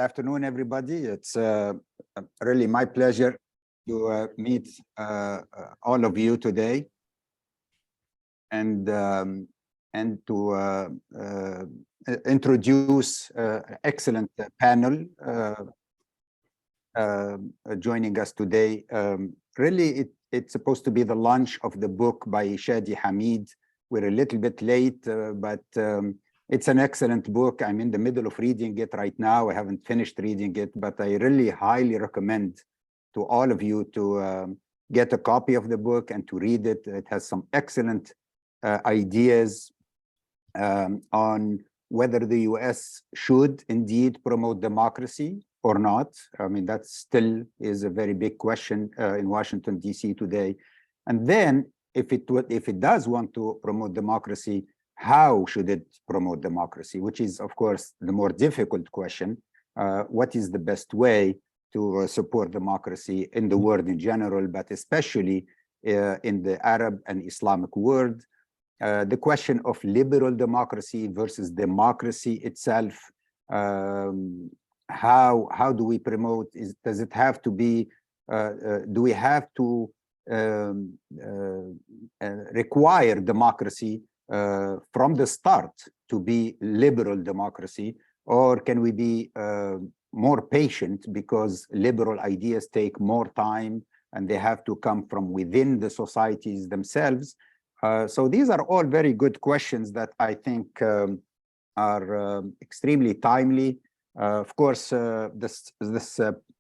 Afternoon, everybody. It's really my pleasure to meet all of you today and to introduce excellent panel joining us today. Really, it's supposed to be the launch of the book by Shadi Hamid. We're a little bit late, but it's an excellent book. I'm in the middle of reading it right now. I haven't finished reading it, but I really highly recommend to all of you to get a copy of the book and to read it. It has some excellent ideas on whether the US should indeed promote democracy or not. I mean, that still is a very big question in Washington, D.C. today. And then if it does want to promote democracy, how should it promote democracy, which is, of course, the more difficult question. What is the best way to support democracy in the world in general, but especially in the Arab and Islamic world? The question of liberal democracy versus democracy itself. How do we promote? Does it have to be? Do we have to require democracy from the start to be liberal democracy, or can we be more patient because liberal ideas take more time and they have to come from within the societies themselves? So these are all very good questions that I think are extremely timely. Of course, this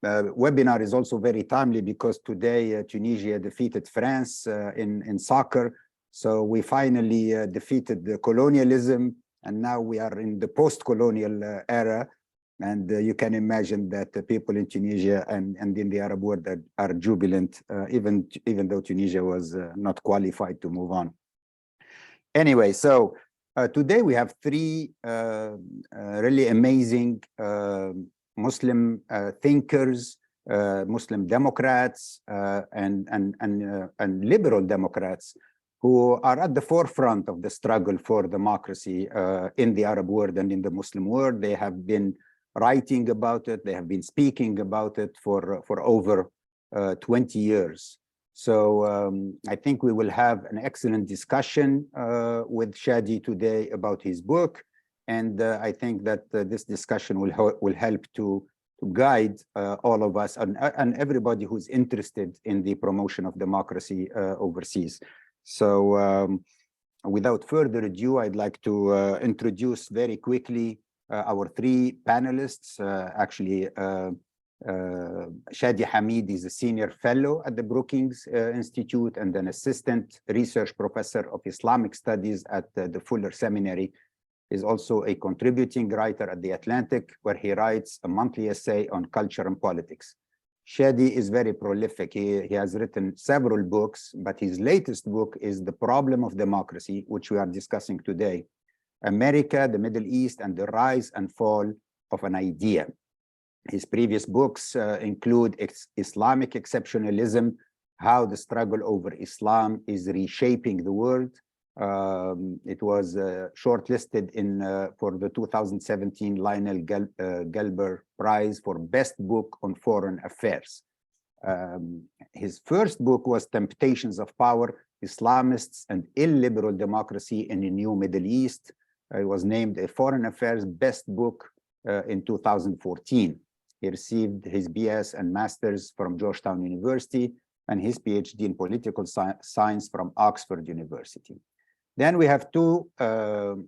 webinar is also very timely because today Tunisia defeated France in soccer. So we finally defeated the colonialism, and now we are in the post-colonial era. And you can imagine that the people in Tunisia and in the Arab world are jubilant, even though Tunisia was not qualified to move on. Anyway, so today we have three really amazing Muslim thinkers, Muslim Democrats, and liberal Democrats who are at the forefront of the struggle for democracy in the Arab world and in the Muslim world. They have been writing about it. They have been speaking about it for over 20 years. So I think we will have an excellent discussion with Shadi today about his book. And I think that this discussion will help to guide all of us and everybody who's interested in the promotion of democracy overseas. So without further ado, I'd like to introduce very quickly our three panelists. Actually, Shadi Hamid is a senior fellow at the Brookings Institute and an assistant research professor of Islamic studies at the Fuller Seminary. He's also a contributing writer at The Atlantic, where he writes a monthly essay on culture and politics. Shadi is very prolific. He has written several books, but his latest book is The Problem of Democracy, which we are discussing today. America, the Middle East, and the Rise and Fall of an Idea. His previous books include Islamic Exceptionalism, How the Struggle over Islam is Reshaping the World. It was shortlisted for the 2017 Lionel Gelber Prize for Best Book on Foreign Affairs. His first book was Temptations of Power, Islamists and Illiberal Democracy in the New Middle East. It was named a Foreign Affairs Best Book in 2014. He received his BS and Masters from Georgetown University and his PhD in Political Science from Oxford University. Then we have two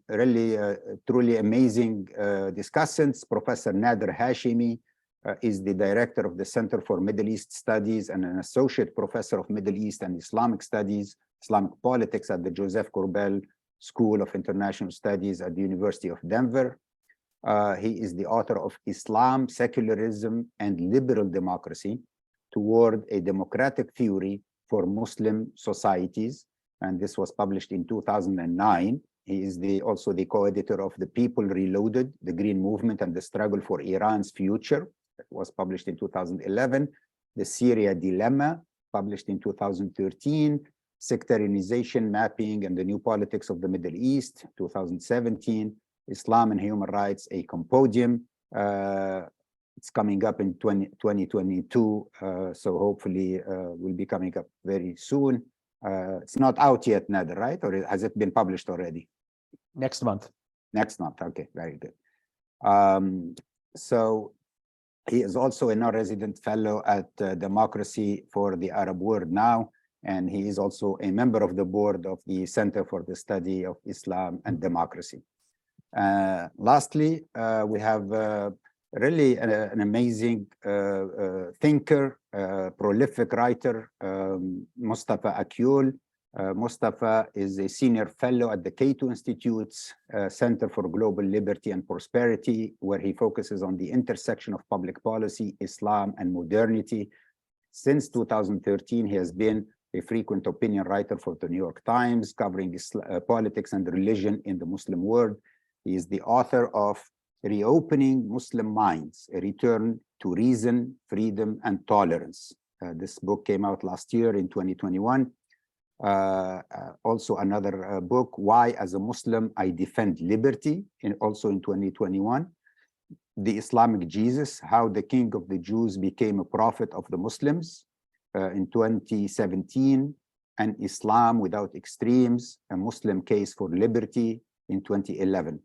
really truly amazing discussants. Professor Nader Hashemi is the director of the Center for Middle East Studies and an associate professor of Middle East and Islamic Studies, Islamic Politics at the Joseph Corbel School of International Studies at the University of Denver. He is the author of Islam, Secularism, and Liberal Democracy Toward a Democratic Theory for Muslim Societies. And this was published in 2009. He is also the co-editor of The People Reloaded, The Green Movement and the Struggle for Iran's Future. It was published in 2011. The Syria Dilemma, published in 2013. Sectarianization, Mapping, and the New Politics of the Middle East, 2017. Islam and Human Rights, a Compodium, It's coming up in 2022, so hopefully will be coming up very soon. It's not out yet, Nader, right? Or has it been published already? Next month. Next month, okay, very good. So he is also a non-resident fellow at Democracy for the Arab World now, and he is also a member of the board of the Center for the Study of Islam and Democracy. Lastly, we have really an amazing thinker, prolific writer, Mustafa Akyol. Mustafa is a senior fellow at the Cato Institute's Center for Global Liberty and Prosperity, where he focuses on the intersection of public policy, Islam, and modernity. Since 2013, he has been a frequent opinion writer for the New York Times, covering politics and religion in the Muslim world. He is the author of Reopening Muslim Minds, A Return to Reason, Freedom, and Tolerance. This book came out last year in 2021. Also another book, Why as a Muslim I Defend Liberty, also in 2021. The Islamic Jesus, How the King of the Jews Became a Prophet of the Muslims, in 2017. And Islam Without Extremes, A Muslim Case for Liberty, in 2011.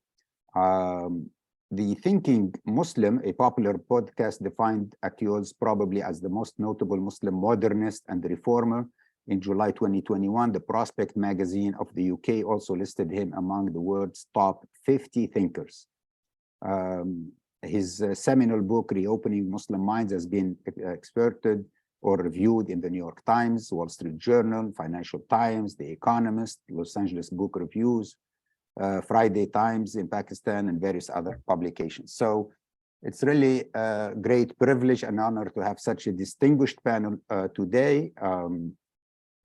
The Thinking Muslim, a popular podcast, defined Akyol's probably as the most notable Muslim modernist and reformer. In July 2021, the Prospect magazine of the UK also listed him among the world's top 50 thinkers. His seminal book, Reopening Muslim Minds, has been excerpted or reviewed in the New York Times, Wall Street Journal, Financial Times, The Economist, Los Angeles Book Reviews, Friday Times in Pakistan, and various other publications. So it's really a great privilege and honor to have such a distinguished panel today.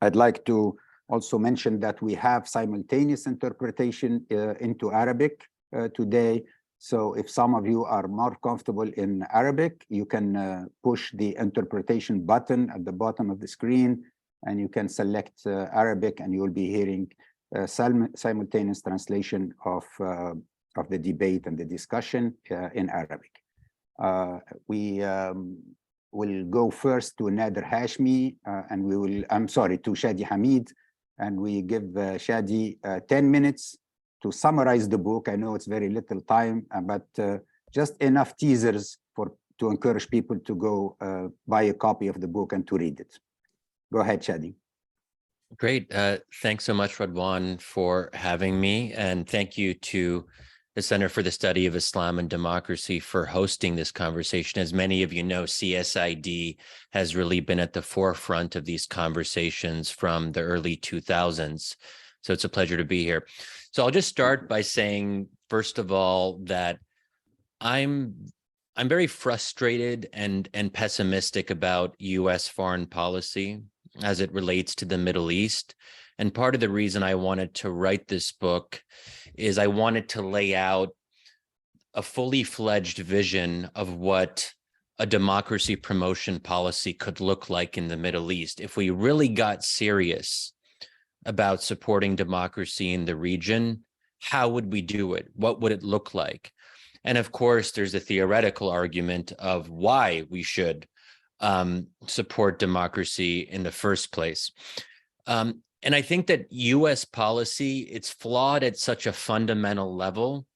I'd like to also mention that we have simultaneous interpretation into Arabic today. So if some of you are more comfortable in Arabic, you can push the interpretation button at the bottom of the screen, and you can select Arabic, and you will be hearing simultaneous translation of the debate and the discussion in Arabic. We will go first to Nader Hashmi, and we will, to Shadi Hamid, and we give Shadi 10 minutes to summarize the book. I know it's very little time, but just enough teasers to encourage people to go buy a copy of the book and to read it. Go ahead, Shadi. Great. Thanks so much, Radwan, for having me. And thank you to the Center for the Study of Islam and Democracy for hosting this conversation. As many of you know, CSID has really been at the forefront of these conversations from the early 2000s. So it's a pleasure to be here. So I'll just start by saying, first of all, that I'm very frustrated and pessimistic about U.S. foreign policy as it relates to the Middle East. And part of the reason I wanted to write this book is I wanted to lay out a fully fledged vision of what a democracy promotion policy could look like in the Middle East. If we really got serious about supporting democracy in the region, how would we do it? What would it look like? And of course, there's a theoretical argument of why we should support democracy in the first place. And I think that U.S. policy, it's flawed at such a fundamental level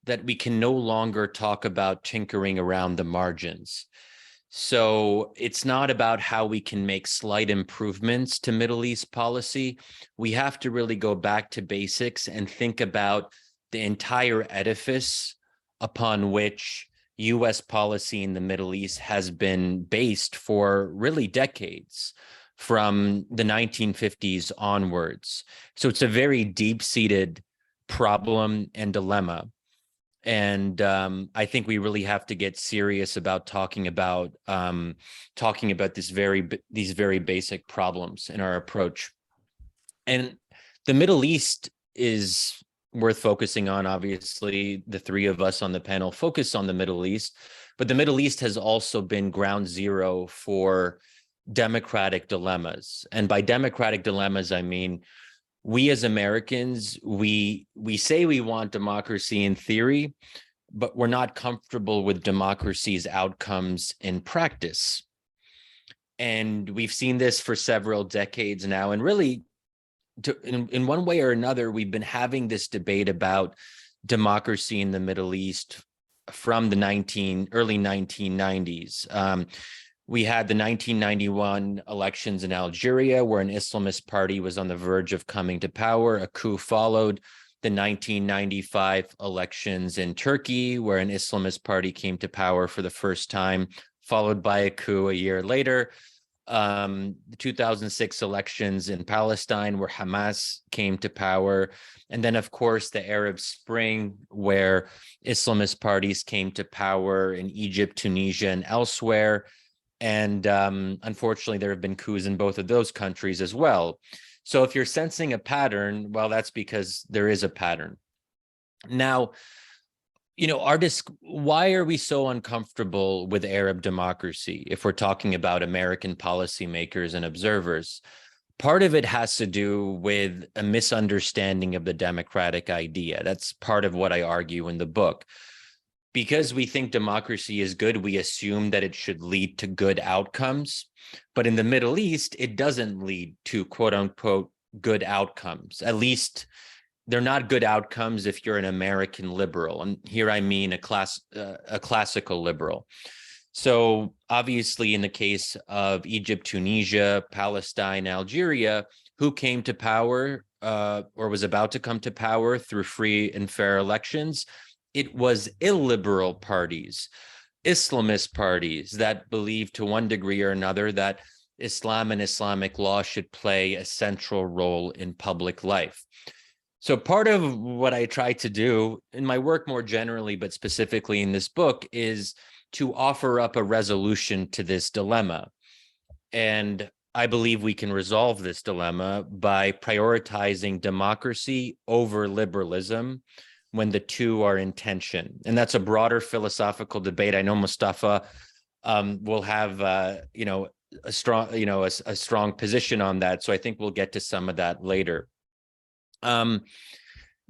that we can no longer talk about tinkering around the margins. So it's not about how we can make slight improvements to Middle East policy. We have to really go back to basics and think about the entire edifice upon which U.S. policy in the Middle East has been based for really decades, from the 1950s onwards. So it's a very deep-seated problem and dilemma. And I think we really have to get serious about talking about these very basic problems in our approach. And the Middle East is worth focusing on. Obviously, the three of us on the panel focus on the Middle East, but the Middle East has also been ground zero for democratic dilemmas. And by democratic dilemmas, I mean, we as Americans, we say we want democracy in theory, but we're not comfortable with democracy's outcomes in practice. And we've seen this for several decades now. And really, in one way or another, we've been having this debate about democracy in the Middle East from the early 1990s. We had the 1991 elections in Algeria, where an Islamist party was on the verge of coming to power. A coup followed. The 1995 elections in Turkey, where an Islamist party came to power for the first time, followed by a coup a year later. The 2006 elections in Palestine, where Hamas came to power. And then, of course, the Arab Spring, where Islamist parties came to power in Egypt, Tunisia, and elsewhere. And unfortunately, there have been coups in both of those countries as well. So if you're sensing a pattern, well, that's because there is a pattern. Now, why are we so uncomfortable with Arab democracy if we're talking about American policymakers and observers? Part of it has to do with a misunderstanding of the democratic idea. That's part of what I argue in the book. Because we think democracy is good, we assume that it should lead to good outcomes. But in the Middle East, it doesn't lead to quote unquote good outcomes. At least they're not good outcomes if you're an American liberal. And here I mean a classical liberal. So obviously in the case of Egypt, Tunisia, Palestine, Algeria, who came to power or was about to come to power through free and fair elections? It was illiberal parties, Islamist parties that believed to one degree or another that Islam and Islamic law should play a central role in public life. So part of what I try to do in my work more generally, but specifically in this book, is to offer up a resolution to this dilemma. And I believe we can resolve this dilemma by prioritizing democracy over liberalism when the two are in tension. And that's a broader philosophical debate. I know Mustafa will have a strong position on that. So I think we'll get to some of that later. The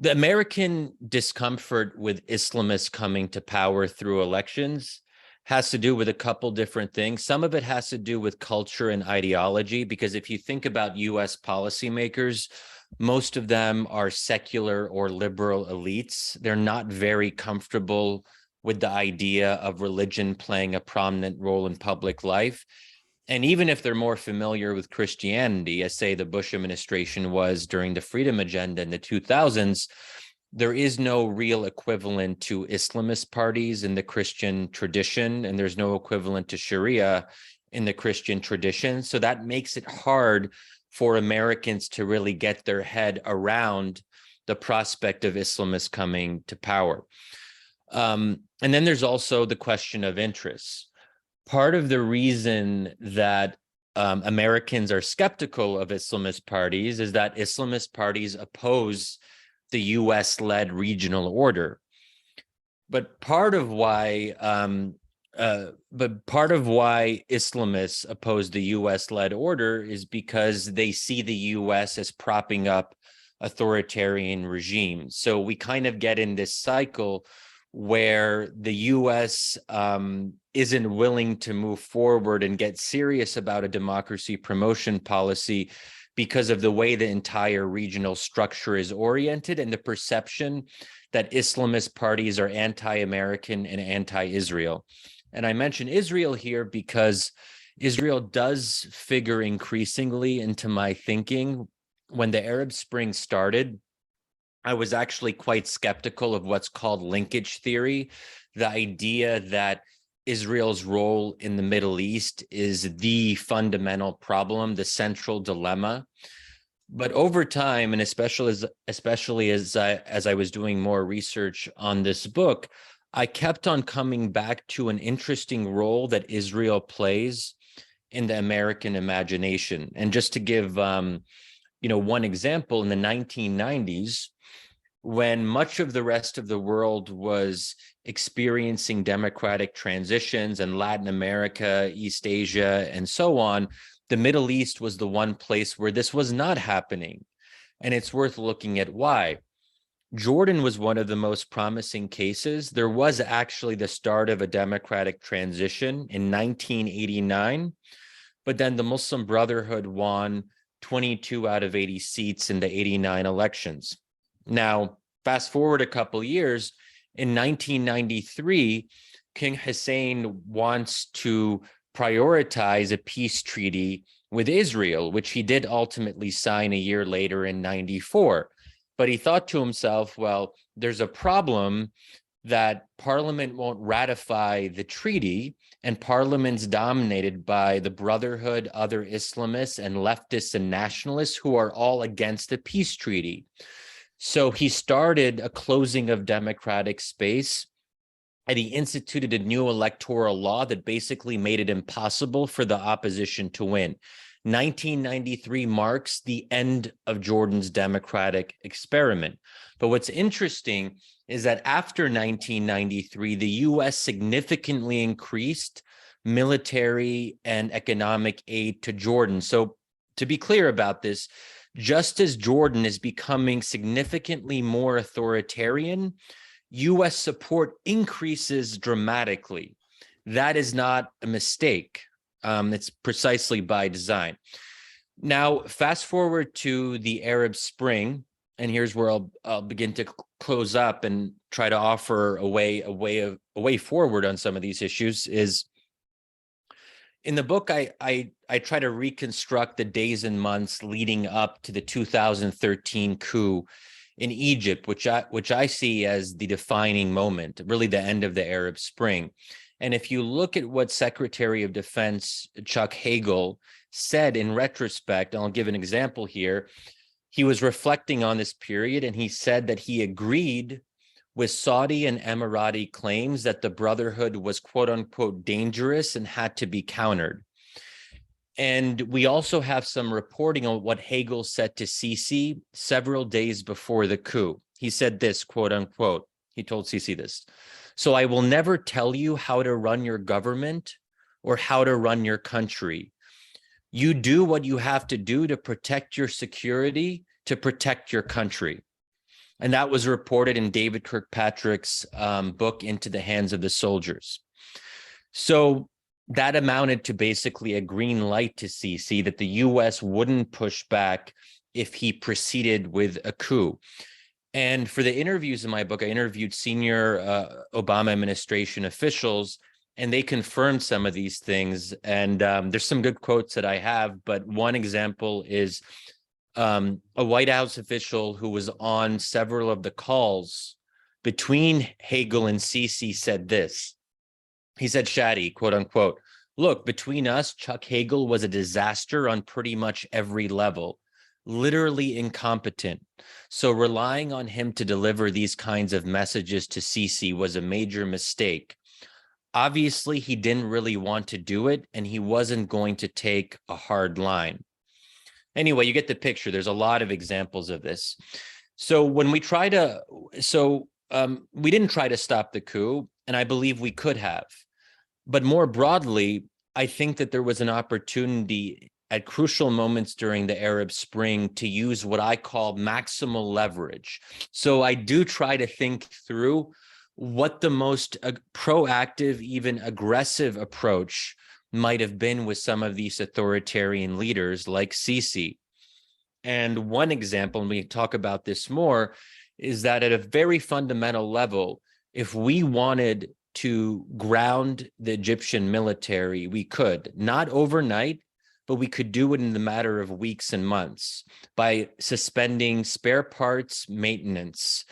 American discomfort with Islamists coming to power through elections has to do with a couple different things. Some of it has to do with culture and ideology, because if you think about US policymakers, most of them are secular or liberal elites. They're not very comfortable with the idea of religion playing a prominent role in public life. And even if they're more familiar with Christianity, as say the Bush administration was during the Freedom Agenda in the 2000s, there is no real equivalent to Islamist parties in the Christian tradition, and there's no equivalent to Sharia in the Christian tradition. So that makes it hard for Americans to really get their head around the prospect of Islamists coming to power. And then there's also the question of interests. Part of the reason that Americans are skeptical of Islamist parties is that Islamist parties oppose the US-led regional order. But part of why Islamists oppose the US-led order is because they see the US as propping up authoritarian regimes. So we kind of get in this cycle where the US isn't willing to move forward and get serious about a democracy promotion policy because of the way the entire regional structure is oriented and the perception that Islamist parties are anti-American and anti-Israel. And I mention Israel here because Israel does figure increasingly into my thinking. When the Arab Spring started, I was actually quite skeptical of what's called linkage theory, the idea that Israel's role in the Middle East is the fundamental problem, the central dilemma. But over time, and especially as I was doing more research on this book, I kept on coming back to an interesting role that Israel plays in the American imagination. And just to give one example, in the 1990s, when much of the rest of the world was experiencing democratic transitions in Latin America, East Asia, and so on, the Middle East was the one place where this was not happening. And it's worth looking at why. Jordan was one of the most promising cases. There was actually the start of a democratic transition in 1989, but then the Muslim Brotherhood won 22 out of 80 seats in the 89 elections. Now, fast forward a couple years, in 1993, King Hussein wants to prioritize a peace treaty with Israel, which he did ultimately sign a year later in 94. But he thought to himself, well, there's a problem that Parliament won't ratify the treaty, and Parliament's dominated by the Brotherhood, other Islamists, and leftists and nationalists who are all against the peace treaty. So he started a closing of democratic space, and he instituted a new electoral law that basically made it impossible for the opposition to win. 1993 marks the end of Jordan's democratic experiment. But what's interesting is that after 1993, the US significantly increased military and economic aid to Jordan. So to be clear about this, just as Jordan is becoming significantly more authoritarian, US support increases dramatically. That is not a mistake. It's precisely by design. Now, fast forward to the Arab Spring, and here's where I'll begin to close up and try to offer a way forward on some of these issues. Is in the book, I try to reconstruct the days and months leading up to the 2013 coup in Egypt, which I see as the defining moment, really the end of the Arab Spring. And if you look at what Secretary of Defense Chuck Hagel said in retrospect, and I'll give an example here, he was reflecting on this period, and he said that he agreed with Saudi and Emirati claims that the Brotherhood was quote unquote dangerous and had to be countered. And we also have some reporting on what Hagel said to Sisi several days before the coup. He said this, quote unquote, he told Sisi this: "So I will never tell you how to run your government or how to run your country. You do what you have to do to protect your security, to protect your country." And that was reported in David Kirkpatrick's book, Into the Hands of the Soldiers. So that amounted to basically a green light to Sisi that the US wouldn't push back if he proceeded with a coup. And for the interviews in my book, I interviewed senior Obama administration officials, and they confirmed some of these things. And there's some good quotes that I have, but one example is a White House official who was on several of the calls between Hagel and Sisi said this. He said, "Shadi, quote unquote, look, between us, Chuck Hagel was a disaster on pretty much every level, literally incompetent. So relying on him to deliver these kinds of messages to Sisi was a major mistake. Obviously, he didn't really want to do it, and he wasn't going to take a hard line." Anyway, you get the picture. There's a lot of examples of this. So when we try to, we didn't try to stop the coup, and I believe we could have. But more broadly, I think that there was an opportunity at crucial moments during the Arab Spring to use what I call maximal leverage. So I do try to think through what the most proactive, even aggressive approach might have been with some of these authoritarian leaders like Sisi. And one example, and we talk about this more, is that at a very fundamental level, if we wanted to ground the Egyptian military, we could, not overnight, but we could do it in the matter of weeks and months by suspending spare parts maintenance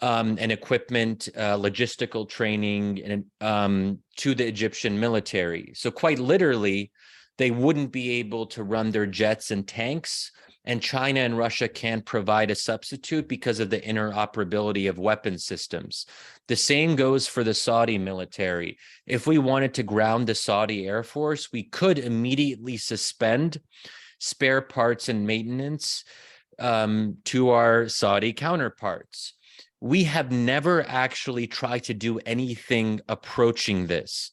and equipment, logistical training and to the Egyptian military. So quite literally, they wouldn't be able to run their jets and tanks, and China and Russia can't provide a substitute because of the interoperability of weapon systems. The same goes for the Saudi military. If we wanted to ground the Saudi Air Force, we could immediately suspend spare parts and maintenance to our Saudi counterparts. We have never actually tried to do anything approaching this.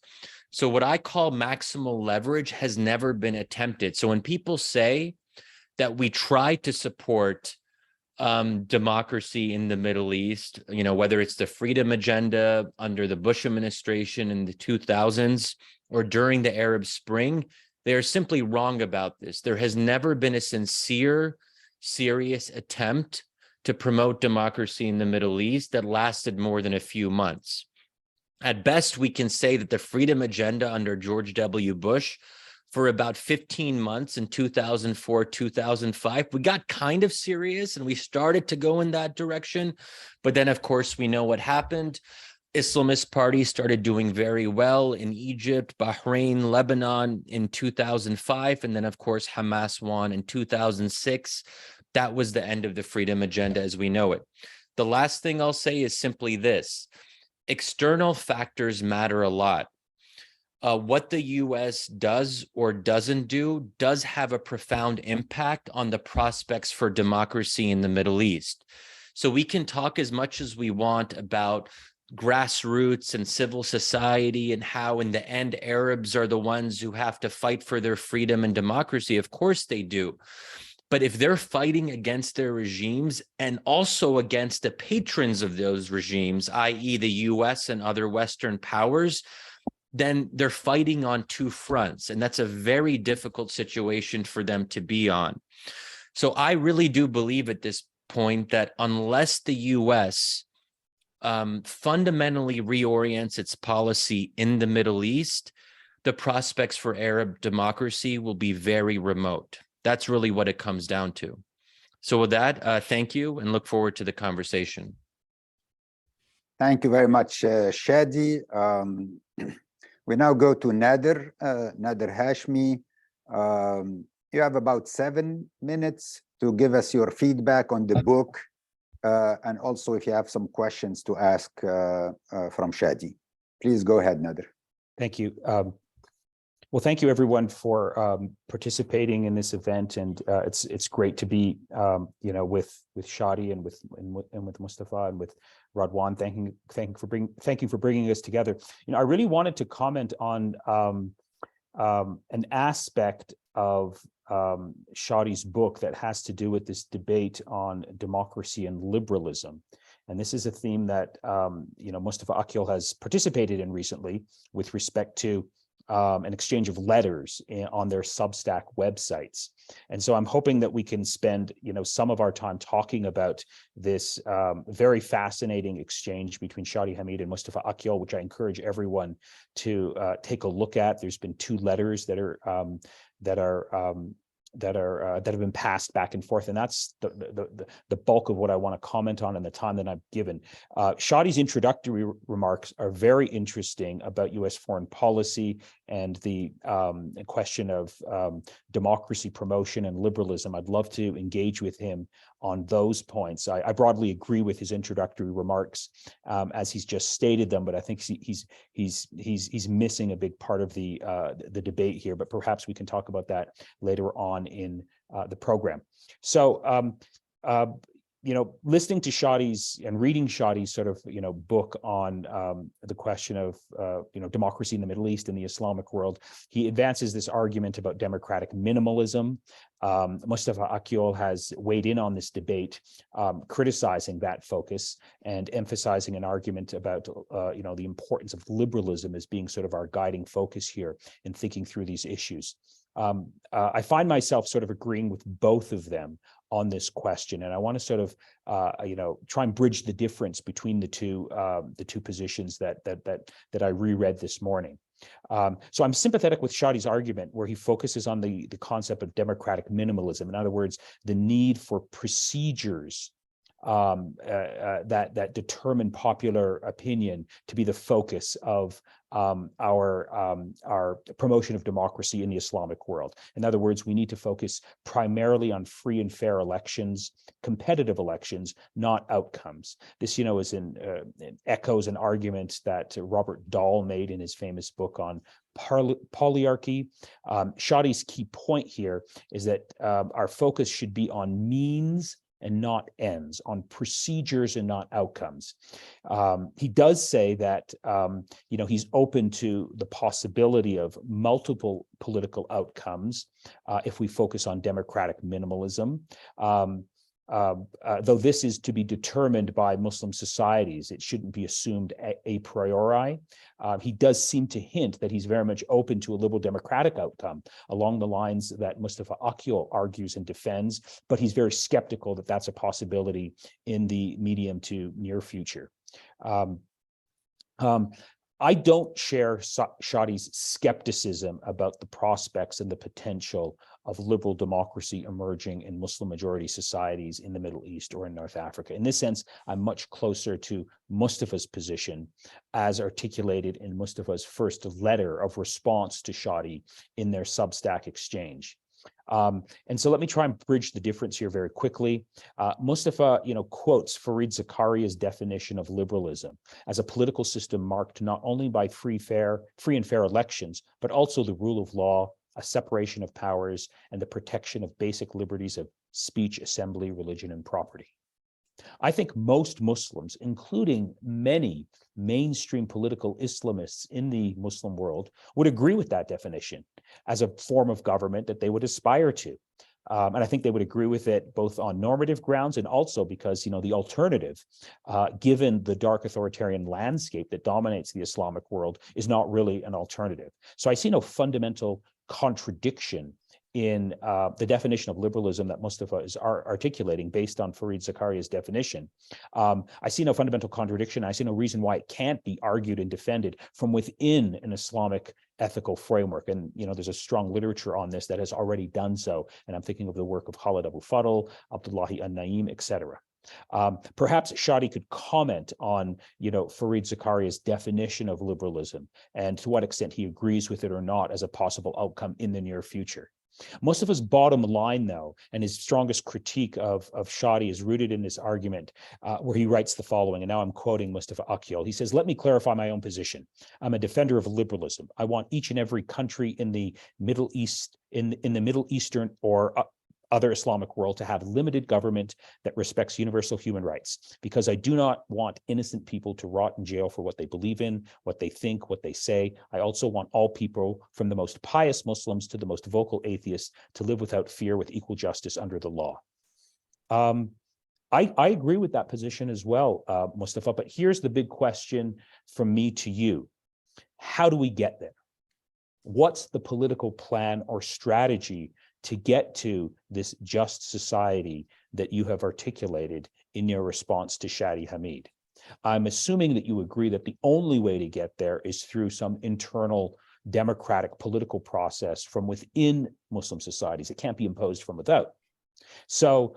So what I call maximal leverage has never been attempted. So when people say that we try to support democracy in the Middle East, whether it's the freedom agenda under the Bush administration in the 2000s or during the Arab Spring, they are simply wrong about this. There has never been a sincere, serious attempt to promote democracy in the Middle East that lasted more than a few months. At best, we can say that the freedom agenda under George W. Bush for about 15 months in 2004, 2005, we got kind of serious and we started to go in that direction. But then, of course, we know what happened. Islamist parties started doing very well in Egypt, Bahrain, Lebanon in 2005. And then, of course, Hamas won in 2006. That was the end of the freedom agenda as we know it. The last thing I'll say is simply this. External factors matter a lot. What the U.S. does or doesn't do does have a profound impact on the prospects for democracy in the Middle East. So we can talk as much as we want about grassroots and civil society and how in the end Arabs are the ones who have to fight for their freedom and democracy. Of course they do. But if they're fighting against their regimes and also against the patrons of those regimes, i.e. the U.S. and other Western powers, then they're fighting on two fronts. And that's a very difficult situation for them to be on. So I really do believe at this point that unless the U.S. Fundamentally reorients its policy in the Middle East, the prospects for Arab democracy will be very remote. That's really what it comes down to. So with that, thank you and look forward to the conversation. Thank you very much, Shadi. We now go to Nader Hashmi. You have about 7 minutes to give us your feedback on the book, and also if you have some questions to ask from Shadi. Please go ahead, Nader. Thank you. Well, thank you everyone for participating in this event, and it's great to be with Shadi and with Mustafa and with Radwan. Thank you for bringing us together. I really wanted to comment on an aspect of Shadi's book that has to do with this debate on democracy and liberalism. And this is a theme that Mustafa Akyol has participated in recently with respect to an exchange of letters on their Substack websites. And so I'm hoping that we can spend, some of our time talking about this very fascinating exchange between Shadi Hamid and Mustafa Akyol, which I encourage everyone to take a look at. There's been 2 letters that have been passed back and forth, and that's the bulk of what I want to comment on in the time that I've given. Shadi's introductory remarks are very interesting about U.S. foreign policy and the question of democracy promotion and liberalism. I'd love to engage with him on those points. I broadly agree with his introductory remarks as he's just stated them, but I think he's missing a big part of the debate here. But perhaps we can talk about that later on in the program. So, listening to Shadi's and reading Shadi's sort of, book on the question of, democracy in the Middle East and the Islamic world, he advances this argument about democratic minimalism. Mustafa Akyol has weighed in on this debate, criticizing that focus and emphasizing an argument about, the importance of liberalism as being sort of our guiding focus here in thinking through these issues. I find myself sort of agreeing with both of them on this question, and I want to sort of, try and bridge the difference between the two positions that I reread this morning. So I'm sympathetic with Shadi's argument where he focuses on the concept of democratic minimalism. In other words, the need for procedures that determine popular opinion to be the focus of our promotion of democracy in the Islamic world. In other words, we need to focus primarily on free and fair elections, competitive elections, not outcomes. This, is echoes an argument that Robert Dahl made in his famous book on polyarchy. Shadi's key point here is that our focus should be on means and not ends, on procedures and not outcomes. He does say that, he's open to the possibility of multiple political outcomes if we focus on democratic minimalism. though this is to be determined by Muslim societies, it shouldn't be assumed a priori. He does seem to hint that he's very much open to a liberal democratic outcome along the lines that Mustafa Akyol argues and defends, but he's very skeptical that that's a possibility in the medium to near future. I don't share Shadi's skepticism about the prospects and the potential of liberal democracy emerging in Muslim majority societies in the Middle East or in North Africa. In this sense, I'm much closer to Mustafa's position as articulated in Mustafa's first letter of response to Shadi in their Substack exchange. And so let me try and bridge the difference here very quickly. Mustafa, quotes Fareed Zakaria's definition of liberalism as a political system marked not only by free and fair elections, but also the rule of law, a separation of powers, and the protection of basic liberties of speech, assembly, religion, and property. I think most Muslims, including many mainstream political Islamists in the Muslim world, would agree with that definition as a form of government that they would aspire to. And I think they would agree with it both on normative grounds and also because, the alternative, given the dark authoritarian landscape that dominates the Islamic world, is not really an alternative. So I see no fundamental contradiction in the definition of liberalism that Mustafa is articulating based on Fareed Zakaria's definition. I see no fundamental contradiction. I see no reason why it can't be argued and defended from within an Islamic ethical framework. And, there's a strong literature on this that has already done so. And I'm thinking of the work of Khalid Abu Fadl, Abdullahi An-Naim, etc. Perhaps Shadi could comment on, Fareed Zakaria's definition of liberalism and to what extent he agrees with it or not as a possible outcome in the near future. Mustafa's bottom line, though, and his strongest critique of Shadi is rooted in this argument where he writes the following, and now I'm quoting Mustafa Akyol. He says, "Let me clarify my own position. I'm a defender of liberalism. I want each and every country in the Middle East, in the Middle Eastern or other Islamic world to have limited government that respects universal human rights, because I do not want innocent people to rot in jail for what they believe in, what they think, what they say. I also want all people, from the most pious Muslims to the most vocal atheists, to live without fear with equal justice under the law." I agree with that position as well, Mustafa, but here's the big question from me to you. How do we get there? What's the political plan or strategy to get to this just society that you have articulated in your response to Shadi Hamid? I'm assuming that you agree that the only way to get there is through some internal democratic political process from within Muslim societies. It can't be imposed from without. So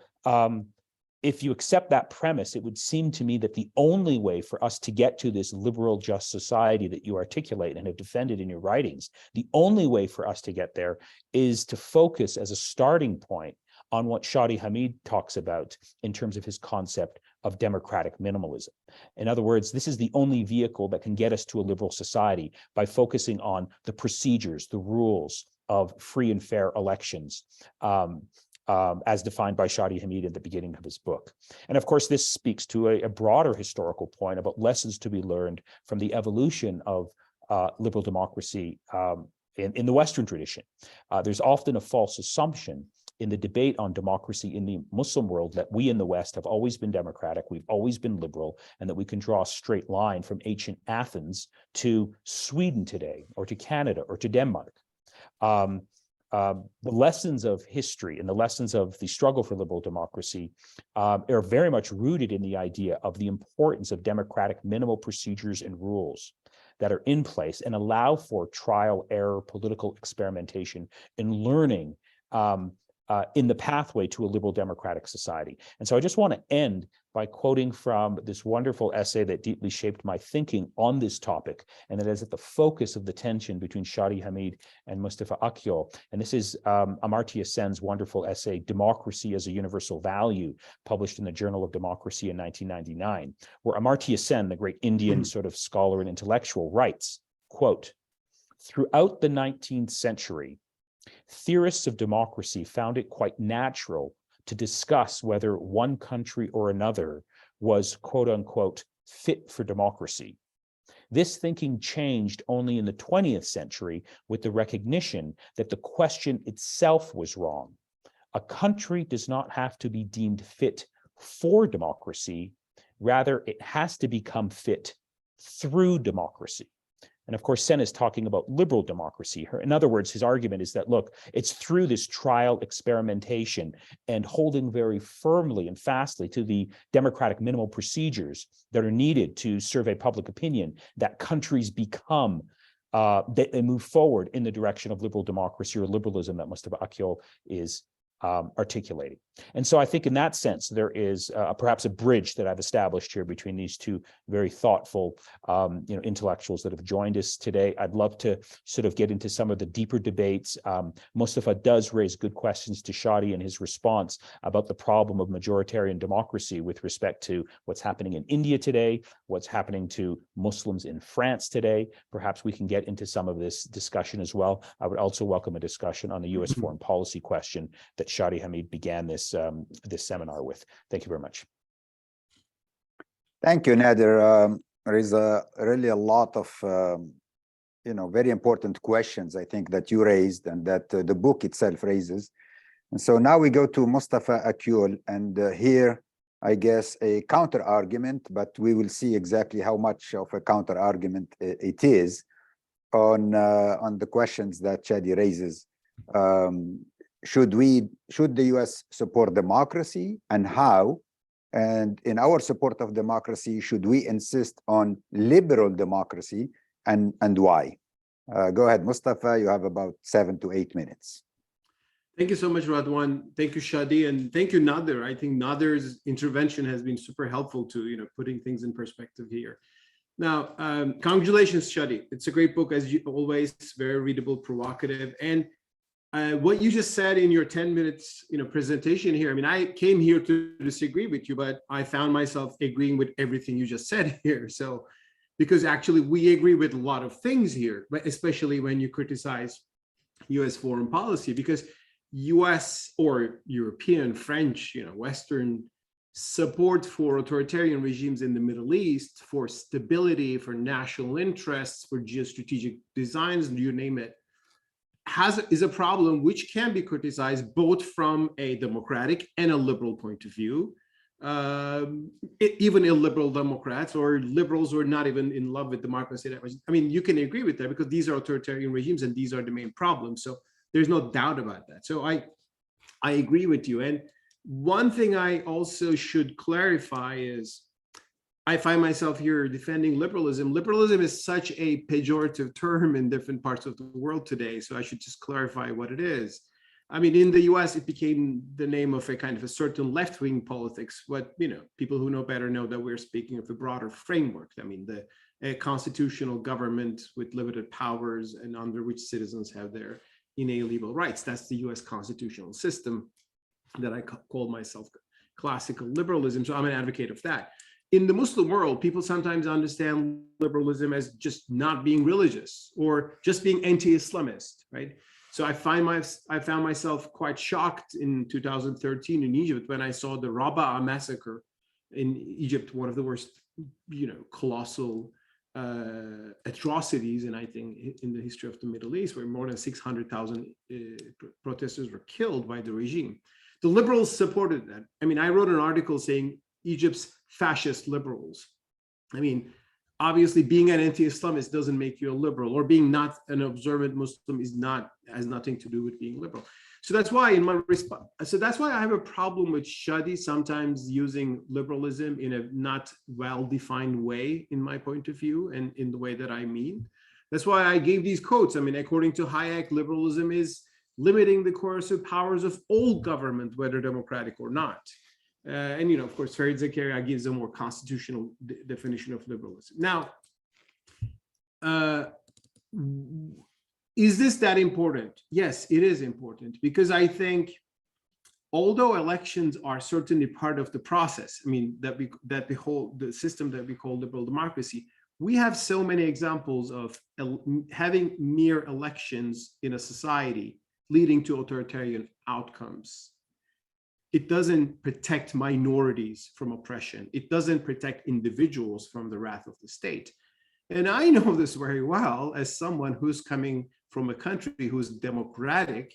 if you accept that premise, it would seem to me that the only way for us to get to this liberal, just society that you articulate and have defended in your writings, the only way for us to get there is to focus as a starting point on what Shadi Hamid talks about in terms of his concept of democratic minimalism. In other words, this is the only vehicle that can get us to a liberal society by focusing on the procedures, the rules of free and fair elections, as defined by Shadi Hamid at the beginning of his book. And of course, this speaks to a broader historical point about lessons to be learned from the evolution of liberal democracy in the Western tradition. There's often a false assumption in the debate on democracy in the Muslim world that we in the West have always been democratic, we've always been liberal, and that we can draw a straight line from ancient Athens to Sweden today, or to Canada, or to Denmark. The lessons of history and the lessons of the struggle for liberal democracy are very much rooted in the idea of the importance of democratic minimal procedures and rules that are in place and allow for trial, error, political experimentation, and learning in the pathway to a liberal democratic society. And so I just want to end by quoting from this wonderful essay that deeply shaped my thinking on this topic, and that is at the focus of the tension between Shadi Hamid and Mustafa Akyol. And this is Amartya Sen's wonderful essay, Democracy as a Universal Value, published in the Journal of Democracy in 1999, where Amartya Sen, the great Indian sort of scholar and intellectual, writes, quote, "Throughout the 19th century, theorists of democracy found it quite natural to discuss whether one country or another was, quote unquote, fit for democracy. This thinking changed only in the 20th century with the recognition that the question itself was wrong. A country does not have to be deemed fit for democracy. Rather, it has to become fit through democracy. And of course, Sen is talking about liberal democracy. In other words, his argument is that, look, it's through this trial experimentation and holding very firmly and fastly to the democratic minimal procedures that are needed to survey public opinion that countries become, they move forward in the direction of liberal democracy or liberalism that Mustafa Akyol is articulating. And so I think in that sense, there is perhaps a bridge that I've established here between these two very thoughtful intellectuals that have joined us today. I'd love to sort of get into some of the deeper debates. Mustafa does raise good questions to Shadi in his response about the problem of majoritarian democracy with respect to what's happening in India today, what's happening to Muslims in France today. Perhaps we can get into some of this discussion as well. I would also welcome a discussion on the U.S. foreign policy question that Shadi Hamid began this seminar with. Thank you very much. Thank you, Nader. There is really a lot of very important questions, I think, that you raised and that the book itself raises. And so now we go to Mustafa Akyol, and here, I guess, a counter argument, but we will see exactly how much of a counter argument it is on the questions that Shadi raises. Should the US support democracy, and how? And in our support of democracy, should we insist on liberal democracy, and why? Go ahead, Mustafa, you have about 7 to 8 minutes. Thank you so much, Radwan. Thank you, Shadi, and thank you, Nader. I think Nader's intervention has been super helpful to putting things in perspective here. Now, congratulations, Shadi. It's a great book, as always, very readable, provocative, and what you just said in your 10 minutes presentation here, I mean, I came here to disagree with you, but I found myself agreeing with everything you just said here. So, because actually we agree with a lot of things here, but especially when you criticize US foreign policy, because US or European, French, Western support for authoritarian regimes in the Middle East, for stability, for national interests, for geostrategic designs, you name it, is a problem which can be criticized both from a democratic and a liberal point of view. Even illiberal Democrats or liberals who are not even in love with democracy that much. I mean, you can agree with that because these are authoritarian regimes and these are the main problems. So there's no doubt about that. So I agree with you. And one thing I also should clarify is I find myself here defending liberalism. Liberalism is such a pejorative term in different parts of the world today. So I should just clarify what it is. I mean, in the US, it became the name of a kind of a certain left-wing politics. But, people who know better know that we're speaking of a broader framework. I mean, a constitutional government with limited powers and under which citizens have their inalienable rights. That's the US constitutional system that I call myself classical liberalism. So I'm an advocate of that. In the Muslim world, people sometimes understand liberalism as just not being religious or just being anti-Islamist, right? So I found myself quite shocked in 2013 in Egypt when I saw the Rabaa massacre in Egypt, one of the worst, colossal atrocities, and I think in the history of the Middle East, where more than 600,000 protesters were killed by the regime. The liberals supported that. I mean, I wrote an article saying Egypt's fascist liberals. I mean, obviously being an anti-Islamist doesn't make you a liberal, or being not an observant Muslim has nothing to do with being liberal. So that's why in my response, that's why I have a problem with Shadi sometimes using liberalism in a not well-defined way, in my point of view, and in the way that I mean. That's why I gave these quotes. I mean, according to Hayek, liberalism is limiting the coercive powers of all government, whether democratic or not. And, of course, Fareed Zakaria gives a more constitutional definition of liberalism. Now, is this that important? Yes, it is important, because I think although elections are certainly part of the process, I mean, the system that we call liberal democracy, we have so many examples of having mere elections in a society leading to authoritarian outcomes. It doesn't protect minorities from oppression. It doesn't protect individuals from the wrath of the state. And I know this very well as someone who's coming from a country who's democratic,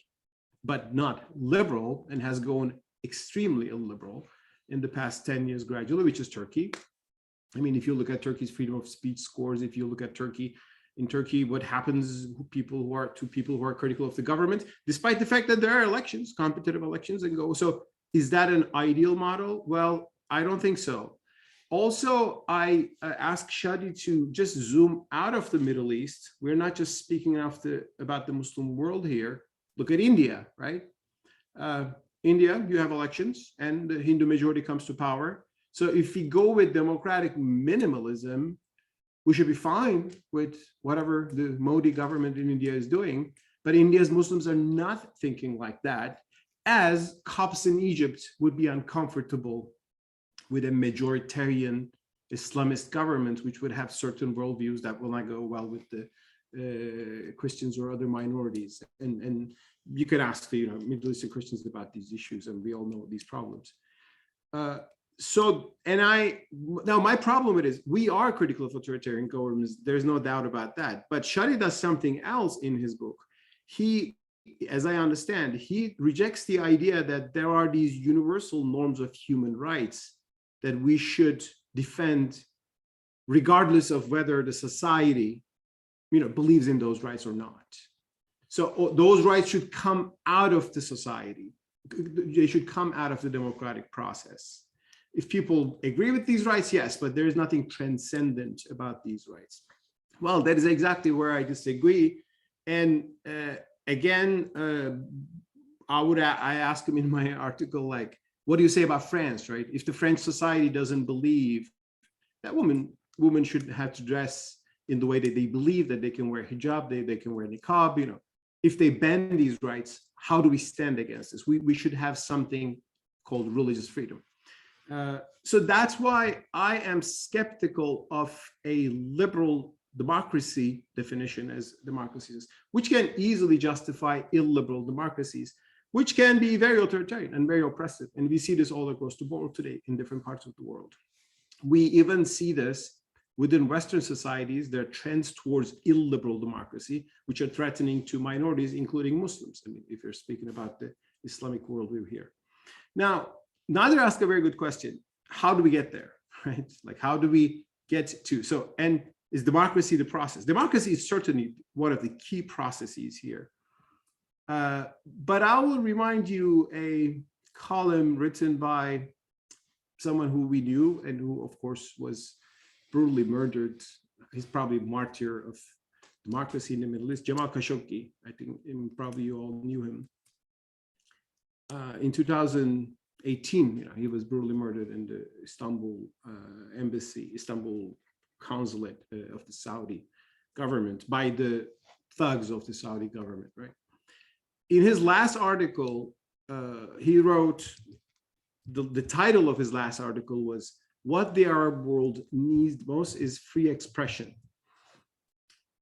but not liberal, and has gone extremely illiberal in the past 10 years gradually, which is Turkey. I mean, if you look at Turkey's freedom of speech scores, if you look at in Turkey, what happens to people who are critical of the government, despite the fact that there are elections, competitive elections, and go. So is that an ideal model? Well, I don't think so. Also, I ask Shadi to just zoom out of the Middle East. We're not just speaking about the Muslim world here. Look at India, right? India, you have elections and the Hindu majority comes to power. So if we go with democratic minimalism, we should be fine with whatever the Modi government in India is doing. But India's Muslims are not thinking like that, as Copts in Egypt would be uncomfortable with a majoritarian Islamist government, which would have certain worldviews that will not go well with the Christians or other minorities. And you could ask the Middle Eastern Christians about these issues, and we all know these problems. Now my problem with it is we are critical of authoritarian governments. There's no doubt about that. But Shadi does something else in his book. He, as I understand, he rejects the idea that there are these universal norms of human rights that we should defend regardless of whether the society, believes in those rights or not. So those rights should come out of the society. They should come out of the democratic process. If people agree with these rights, yes, but there is nothing transcendent about these rights. Well, that is exactly where I disagree. And again, I ask him in my article, like, what do you say about France, right? If the French society doesn't believe that women should have to dress in the way that they believe, that they can wear hijab, they can wear niqab, if they ban these rights, how do we stand against this? We should have something called religious freedom. So that's why I am skeptical of a liberal democracy definition as democracies, which can easily justify illiberal democracies, which can be very authoritarian and very oppressive. And we see this all across the board today in different parts of the world. We even see this within Western societies. There are trends towards illiberal democracy, which are threatening to minorities, including Muslims. I mean, if you're speaking about the Islamic worldview here. Now, Nader asked a very good question. How do we get there, right? Like, how do we get to, and is democracy the process? Democracy is certainly one of the key processes here. But I will remind you a column written by someone who we knew and who, of course, was brutally murdered. He's probably a martyr of democracy in the Middle East, Jamal Khashoggi. I think probably you all knew him. In 2018, he was brutally murdered in the Istanbul embassy, Istanbul consulate of the Saudi government by the thugs of the Saudi government, right? In his last article, he wrote, the title of his last article was, "What the Arab world needs most is free expression."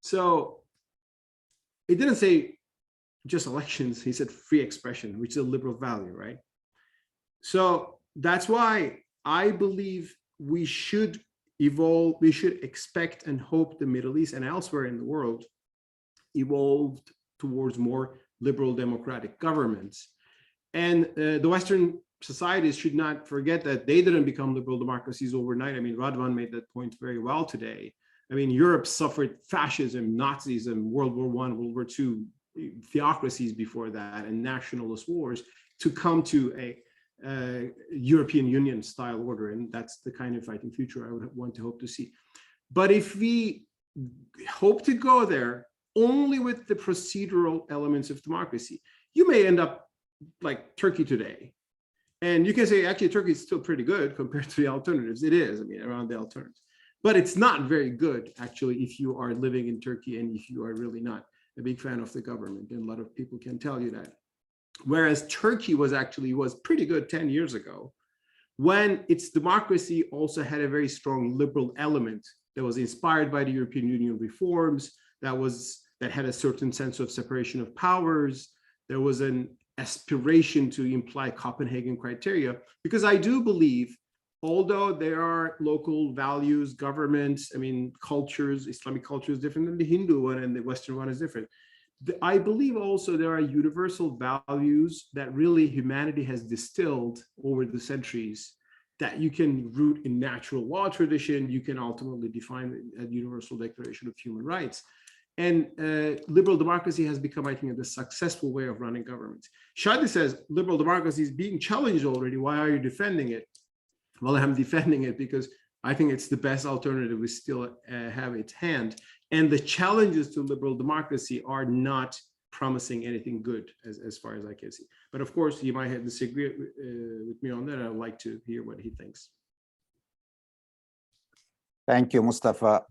So it didn't say just elections, he said free expression, which is a liberal value, right? So that's why I believe we should evolve, we should expect and hope the Middle East and elsewhere in the world evolved towards more liberal democratic governments. And the Western societies should not forget that they didn't become liberal democracies overnight. I mean, Radwan made that point very well today. I mean, Europe suffered fascism, Nazism, World War I, World War II, theocracies before that, and nationalist wars to come to a European Union style order. And that's the kind of fighting future I would want to hope to see. But if we hope to go there only with the procedural elements of democracy, you may end up like Turkey today. And you can say, actually, Turkey is still pretty good compared to the alternatives. It is, I mean, around the alternatives. But it's not very good, actually, if you are living in Turkey and if you are really not a big fan of the government. And a lot of people can tell you that. Whereas Turkey was pretty good 10 years ago, when its democracy also had a very strong liberal element that was inspired by the European Union reforms, that had a certain sense of separation of powers. There was an aspiration to imply Copenhagen criteria, because I do believe, although there are local values, governments, I mean, cultures, Islamic culture is different than the Hindu one and the Western one is different. I believe also there are universal values that really humanity has distilled over the centuries that you can root in natural law tradition. You can ultimately define a universal declaration of human rights. And liberal democracy has become, I think, the successful way of running governments. Shadi says liberal democracy is being challenged already. Why are you defending it? Well, I'm defending it because I think it's the best alternative we still have at hand. And the challenges to liberal democracy are not promising anything good as far as I can see. But of course, you might have disagree with me on that. I'd like to hear what he thinks. Thank you, Mustafa.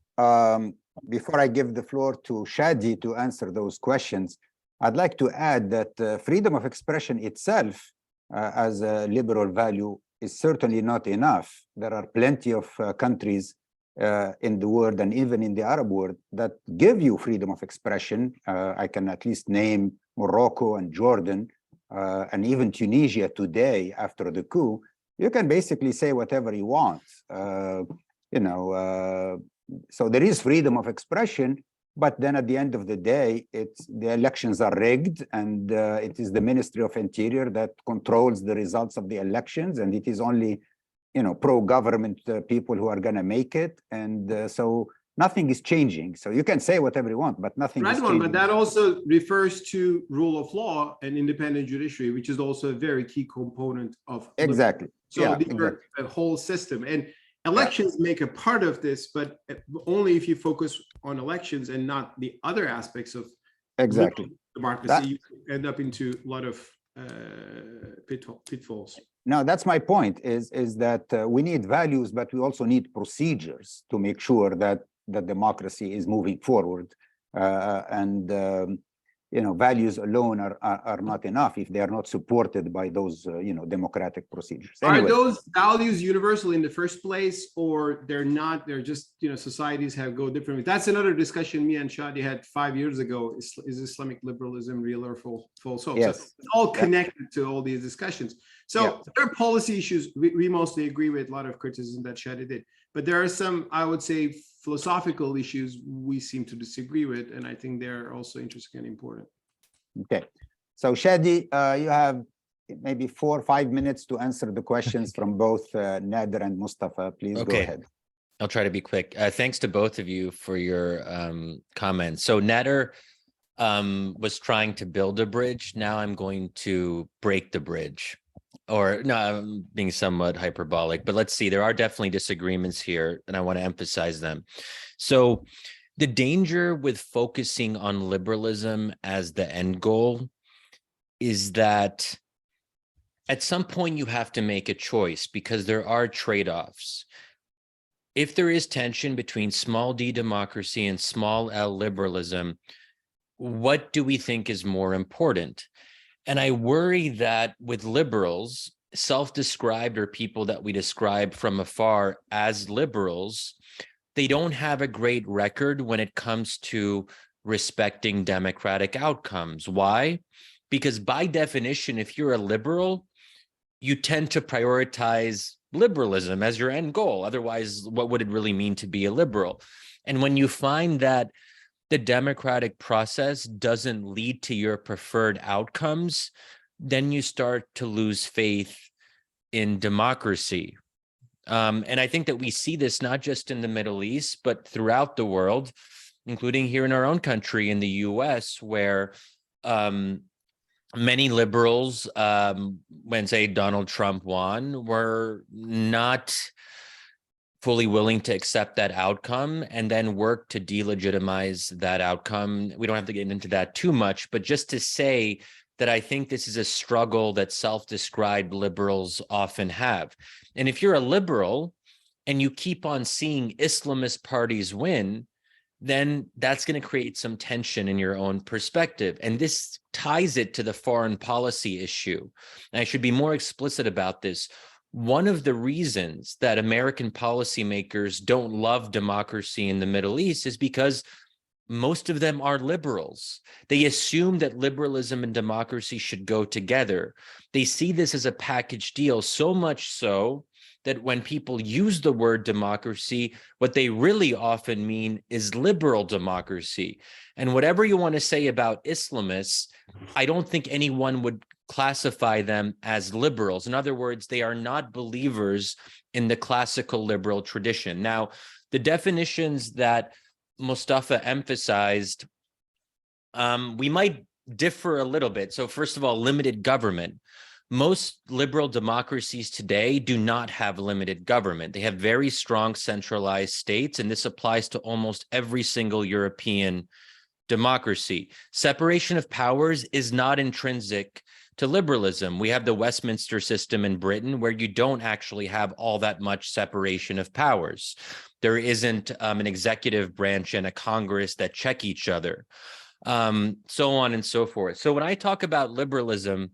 Before I give the floor to Shadi to answer those questions, I'd like to add that freedom of expression itself as a liberal value is certainly not enough. There are plenty of countries in the world and even in the Arab world that give you freedom of expression. I can at least name Morocco and Jordan and even Tunisia today after the coup. You can basically say whatever you want. So there is freedom of expression, but then at the end of the day, the elections are rigged, and it is the Ministry of Interior that controls the results of the elections, and it is only, pro-government people who are going to make it, and so nothing is changing. So you can say whatever you want, but nothing is changing. But that also refers to rule of law and independent judiciary, which is also a very key component of exactly. So yeah, these are a whole system, and elections make a part of this, but only if you focus on elections and not the other aspects of democracy, you end up into a lot of pitfalls. No, that's my point, is that we need values, but we also need procedures to make sure that democracy is moving forward. Values alone are not enough if they are not supported by those, democratic procedures. Anyway. Are those values universal in the first place, or they're not? They're just, societies go differently. That's another discussion me and Shadi had 5 years ago. Is Islamic liberalism real or false? So it's all connected to all these discussions. So there are policy issues. We mostly agree with a lot of criticism that Shadi did, but there are some, I would say, philosophical issues we seem to disagree with, and I think they're also interesting and important. Okay, so Shadi, you have maybe 4 or 5 minutes to answer the questions from both Nader and Mustafa. Please go ahead. I'll try to be quick. Thanks to both of you for your comments. So Nader was trying to build a bridge. Now I'm going to break the bridge. Or no, I'm being somewhat hyperbolic, but let's see. There are definitely disagreements here, and I want to emphasize them. So the danger with focusing on liberalism as the end goal is that at some point you have to make a choice, because there are trade-offs. If there is tension between small d democracy and small l liberalism, what do we think is more important? And I worry that with liberals, self-described or people that we describe from afar as liberals, they don't have a great record when it comes to respecting democratic outcomes. Why? Because by definition, if you're a liberal, you tend to prioritize liberalism as your end goal. Otherwise, what would it really mean to be a liberal? And when you find that the democratic process doesn't lead to your preferred outcomes, then you start to lose faith in democracy. And I think that we see this not just in the Middle East, but throughout the world, including here in our own country, in the US, where many liberals, when, say, Donald Trump won, were not fully willing to accept that outcome and then work to delegitimize that outcome. We don't have to get into that too much, but just to say that I think this is a struggle that self-described liberals often have. And if you're a liberal and you keep on seeing Islamist parties win, then that's going to create some tension in your own perspective. And this ties it to the foreign policy issue. And I should be more explicit about this. One of the reasons that American policymakers don't love democracy in the Middle East is because most of them are liberals. They assume that liberalism and democracy should go together. They see this as a package deal, so much so that when people use the word democracy, what they really often mean is liberal democracy. And whatever you want to say about Islamists, I don't think anyone would classify them as liberals. In other words, they are not believers in the classical liberal tradition. Now, the definitions that Mustafa emphasized, we might differ a little bit. So first of all, limited government. Most liberal democracies today do not have limited government. They have very strong centralized states, and this applies to almost every single European democracy. Separation of powers is not intrinsic to liberalism. We have the Westminster system in Britain where you don't actually have all that much separation of powers. There isn't an executive branch and a Congress that check each other, so on and so forth. So when I talk about liberalism,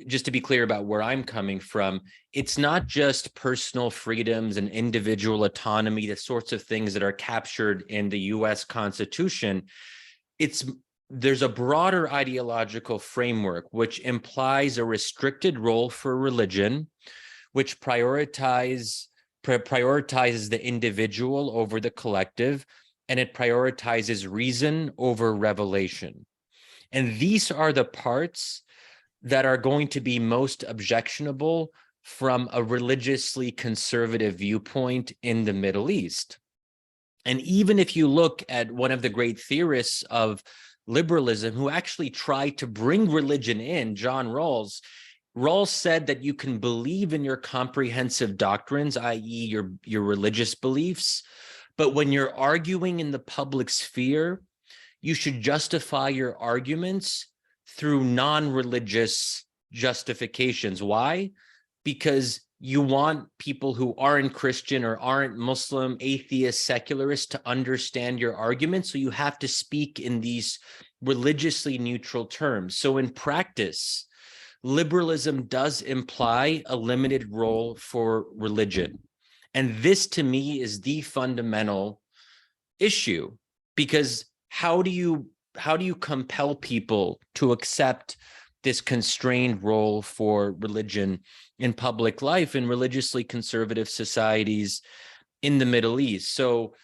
just to be clear about where I'm coming from, it's not just personal freedoms and individual autonomy, the sorts of things that are captured in the US Constitution. There's a broader ideological framework which implies a restricted role for religion, which prioritizes the individual over the collective, and it prioritizes reason over revelation. And these are the parts that are going to be most objectionable from a religiously conservative viewpoint in the Middle East. And even if you look at one of the great theorists of liberalism who actually tried to bring religion in, John Rawls said that you can believe in your comprehensive doctrines, i.e. your religious beliefs, but when you're arguing in the public sphere, you should justify your arguments through non-religious justifications. Why? Because you want people who aren't Christian or aren't Muslim, atheist, secularist to understand your argument. So you have to speak in these religiously neutral terms. So in practice, liberalism does imply a limited role for religion. And this to me is the fundamental issue, because how do you compel people to accept this constrained role for religion in public life in religiously conservative societies in the Middle East? So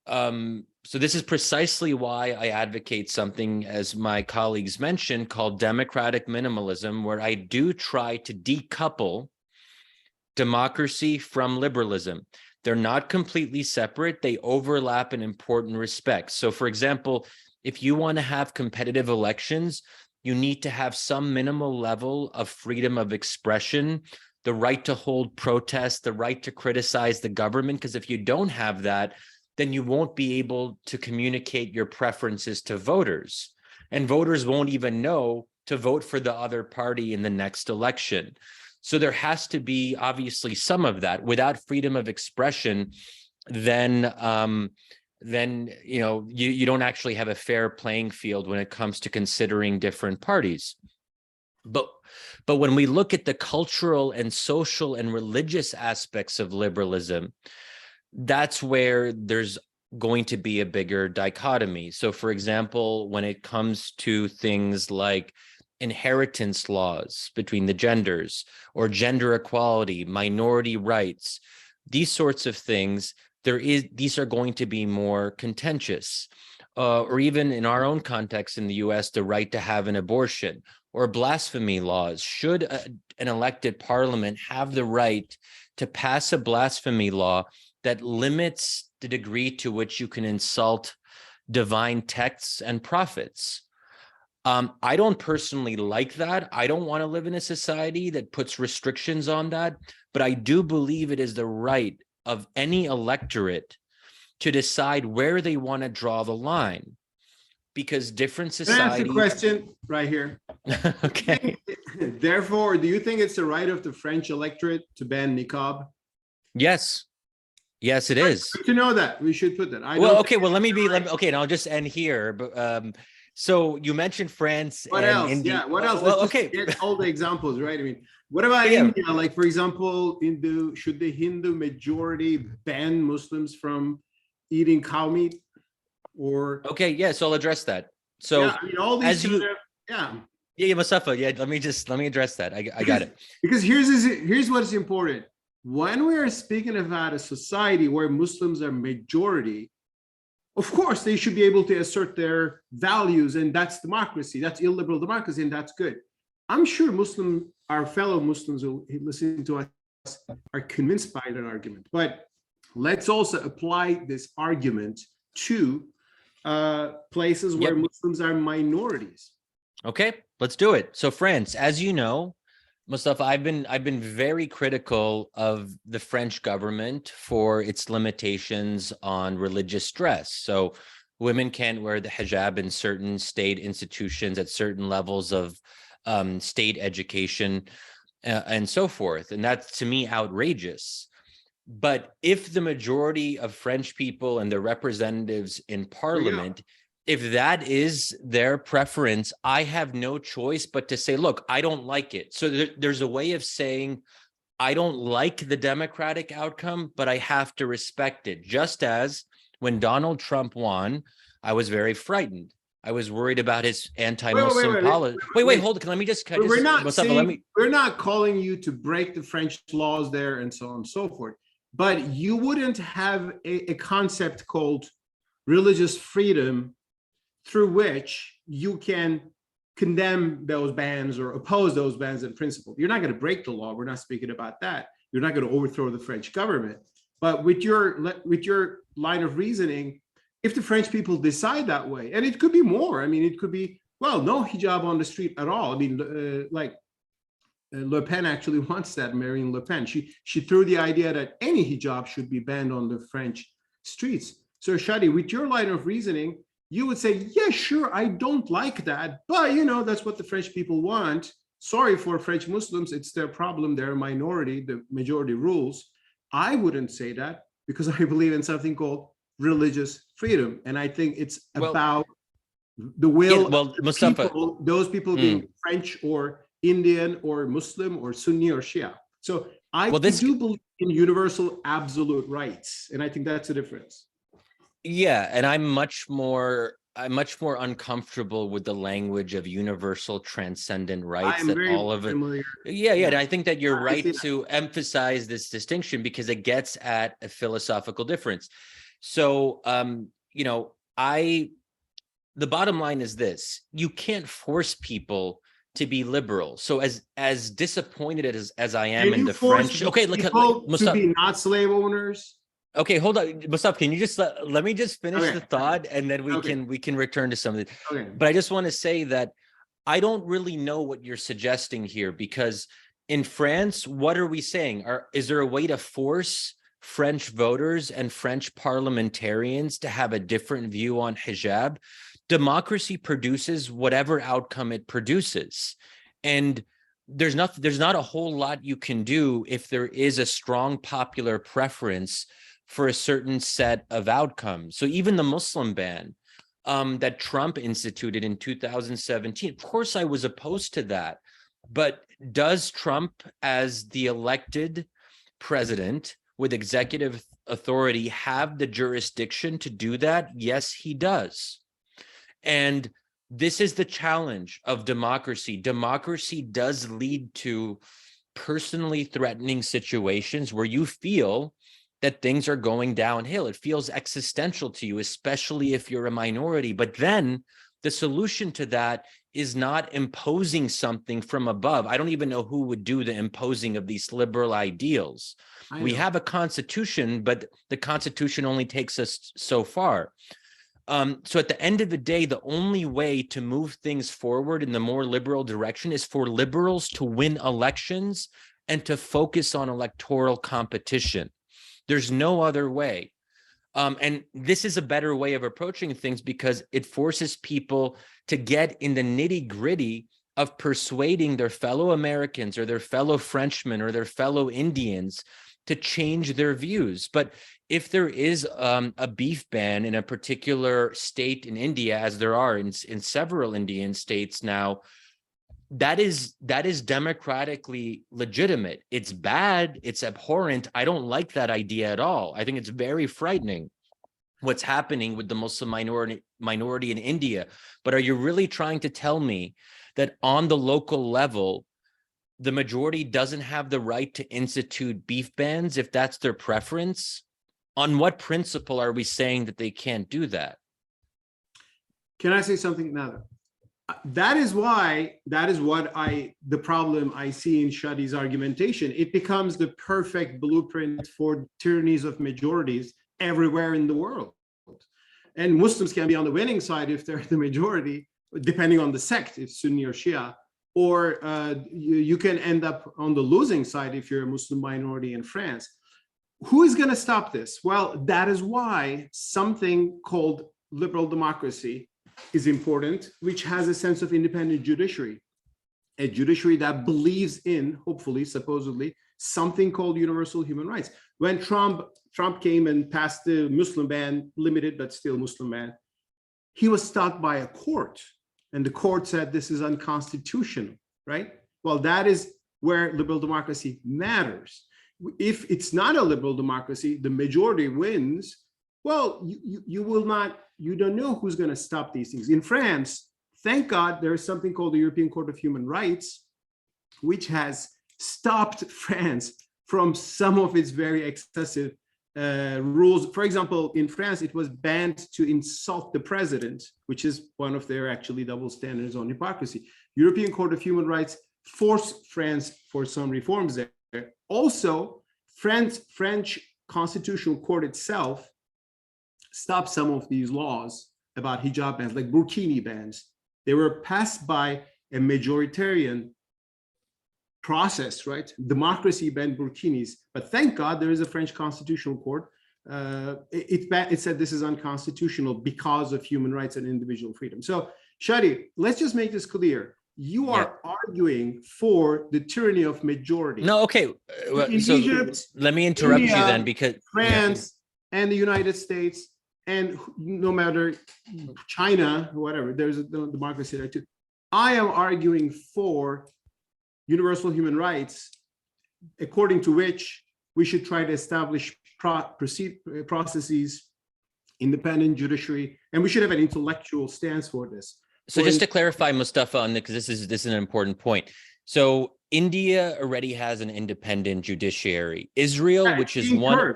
this is precisely why I advocate something, as my colleagues mentioned, called democratic minimalism, where I do try to decouple democracy from liberalism. They're not completely separate. They overlap in important respects. So, for example, if you want to have competitive elections, you need to have some minimal level of freedom of expression, the right to hold protests, the right to criticize the government, because if you don't have that, then you won't be able to communicate your preferences to voters. And voters won't even know to vote for the other party in the next election. So there has to be obviously some of that. Without freedom of expression, then you don't actually have a fair playing field when it comes to considering different parties. But when we look at the cultural and social and religious aspects of liberalism, that's where there's going to be a bigger dichotomy. So, for example, when it comes to things like inheritance laws between the genders or gender equality, minority rights, these sorts of things, these are going to be more contentious. Or even in our own context in the US, the right to have an abortion or blasphemy laws. Should an elected parliament have the right to pass a blasphemy law that limits the degree to which you can insult divine texts and prophets? I don't personally like that. I don't want to live in a society that puts restrictions on that, but I do believe it is the right of any electorate to decide where they want to draw the line, because different societies. That's a question right here. Okay. Therefore, do you think it's the right of the French electorate to ban niqab? Yes. Yes, it is. Good to know that. We should put that. Okay, and I'll just end here. But so you mentioned France. What and else? India. Yeah, what else? Well, Let's okay. get all the examples, right? I mean, what about India? Like, for example, should the Hindu majority ban Muslims from eating cow meat? Or Okay, yeah, so I'll address that. So yeah, I mean, all these Yeah, Mustafa. Yeah, let me address that. I got it. Because here's what's important. When we are speaking about a society where Muslims are majority, of course they should be able to assert their values, and that's democracy. That's illiberal democracy, and that's good. I'm sure our fellow Muslims who listen to us are convinced by that argument. But let's also apply this argument to places where Yep. Muslims are minorities. Okay, let's do it. So France, as you know, Mustafa, I've been very critical of the French government for its limitations on religious dress. So women can't wear the hijab in certain state institutions at certain levels of state education and so forth. And that's, to me, outrageous. But if the majority of French people and their representatives in parliament, if that is their preference, I have no choice but to say, look, I don't like it. So there's a way of saying, I don't like the democratic outcome, but I have to respect it. Just as when Donald Trump won, I was very frightened. I was worried about his anti-Muslim policy. Wait, hold it. Let me just. We're not Mustafa, saying, we're not calling you to break the French laws there and so on and so forth. But you wouldn't have a concept called religious freedom through which you can condemn those bans or oppose those bans in principle. You're not going to break the law. We're not speaking about that. You're not going to overthrow the French government. But with your line of reasoning, if the French people decide that way, and it could be more, I mean, it could be, well, no hijab on the street at all. I mean, Le Pen actually wants that, Marine Le Pen. She threw the idea that any hijab should be banned on the French streets. So Shadi, with your line of reasoning, you would say, yeah, sure, I don't like that, but that's what the French people want. Sorry for French Muslims, it's their problem, they're a minority, the majority rules. I wouldn't say that because I believe in something called religious freedom. And I think it's about the will of Mustafa, people, those people being French or Indian or Muslim or Sunni or Shia. So I do believe in universal absolute rights. And I think that's the difference. Yeah, and I'm much more uncomfortable with the language of universal transcendent rights. That all of it. Familiar. Yeah. And I think that you're right to emphasize this distinction because it gets at a philosophical difference. So, the bottom line is this: you can't force people to be liberal. So, as disappointed as I am in the French, okay, look, to be not slave owners. Okay, hold on, Mustafa. Can you just let me just finish the thought, and then we can return to something. Okay. But I just want to say that I don't really know what you're suggesting here, because in France, what are we saying? Is there a way to force French voters and French parliamentarians to have a different view on hijab? Democracy produces whatever outcome it produces, and there's not a whole lot you can do if there is a strong popular preference for a certain set of outcomes. So even the Muslim ban that Trump instituted in 2017, of course I was opposed to that. But does Trump, as the elected president with executive authority, have the jurisdiction to do that? Yes, he does. And this is the challenge of democracy. Democracy does lead to personally threatening situations where you feel that things are going downhill. It feels existential to you, especially if you're a minority. But then the solution to that is not imposing something from above. I don't even know who would do the imposing of these liberal ideals. We have a constitution, but the constitution only takes us so far. So at the end of the day, the only way to move things forward in the more liberal direction is for liberals to win elections and to focus on electoral competition. There's no other way. And this is a better way of approaching things because it forces people to get in the nitty-gritty of persuading their fellow Americans or their fellow Frenchmen or their fellow Indians to change their views. But if there is a beef ban in a particular state in India, as there are in several Indian states now, that is democratically legitimate. It's bad, it's abhorrent. I don't like that idea at all. I think it's very frightening what's happening with the Muslim minority in India. But are you really trying to tell me that on the local level, the majority doesn't have the right to institute beef bans if that's their preference? On what principle are we saying that they can't do that? Can I say something now? That is the problem I see in Shadi's argumentation. It becomes the perfect blueprint for tyrannies of majorities everywhere in the world. And Muslims can be on the winning side if they're the majority, depending on the sect, if Sunni or Shia, or you can end up on the losing side if you're a Muslim minority in France. Who is going to stop this? Well, that is why something called liberal democracy is important, which has a sense of independent judiciary, a judiciary that believes in, hopefully, supposedly, something called universal human rights. When Trump came and passed the Muslim ban, limited but still Muslim ban, he was stopped by a court, and the court said this is unconstitutional, right? Well, that is where liberal democracy matters. If it's not a liberal democracy, the majority wins. Well, you don't know who's going to stop these things. In France, thank God, there is something called the European Court of Human Rights, which has stopped France from some of its very excessive rules. For example, in France, it was banned to insult the president, which is one of their actually double standards on hypocrisy. European Court of Human Rights forced France for some reforms there. Also, French Constitutional Court itself stopped some of these laws about hijab bans, like burkini bans. They were passed by a majoritarian process, right? Democracy banned burkinis, but thank God there is a French Constitutional Court. It said this is unconstitutional because of human rights and individual freedom. So, Shadi, let's just make this clear. You are arguing for the tyranny of majority. No, okay. So Egypt, let me interrupt India, you then, because France and the United States, and no matter China, whatever, there's a democracy there too. I am arguing for universal human rights, according to which we should try to establish processes, independent judiciary, and we should have an intellectual stance for this. So just to clarify, Mustafa, on because this is an important point. So India already has an independent judiciary. Israel, which is one.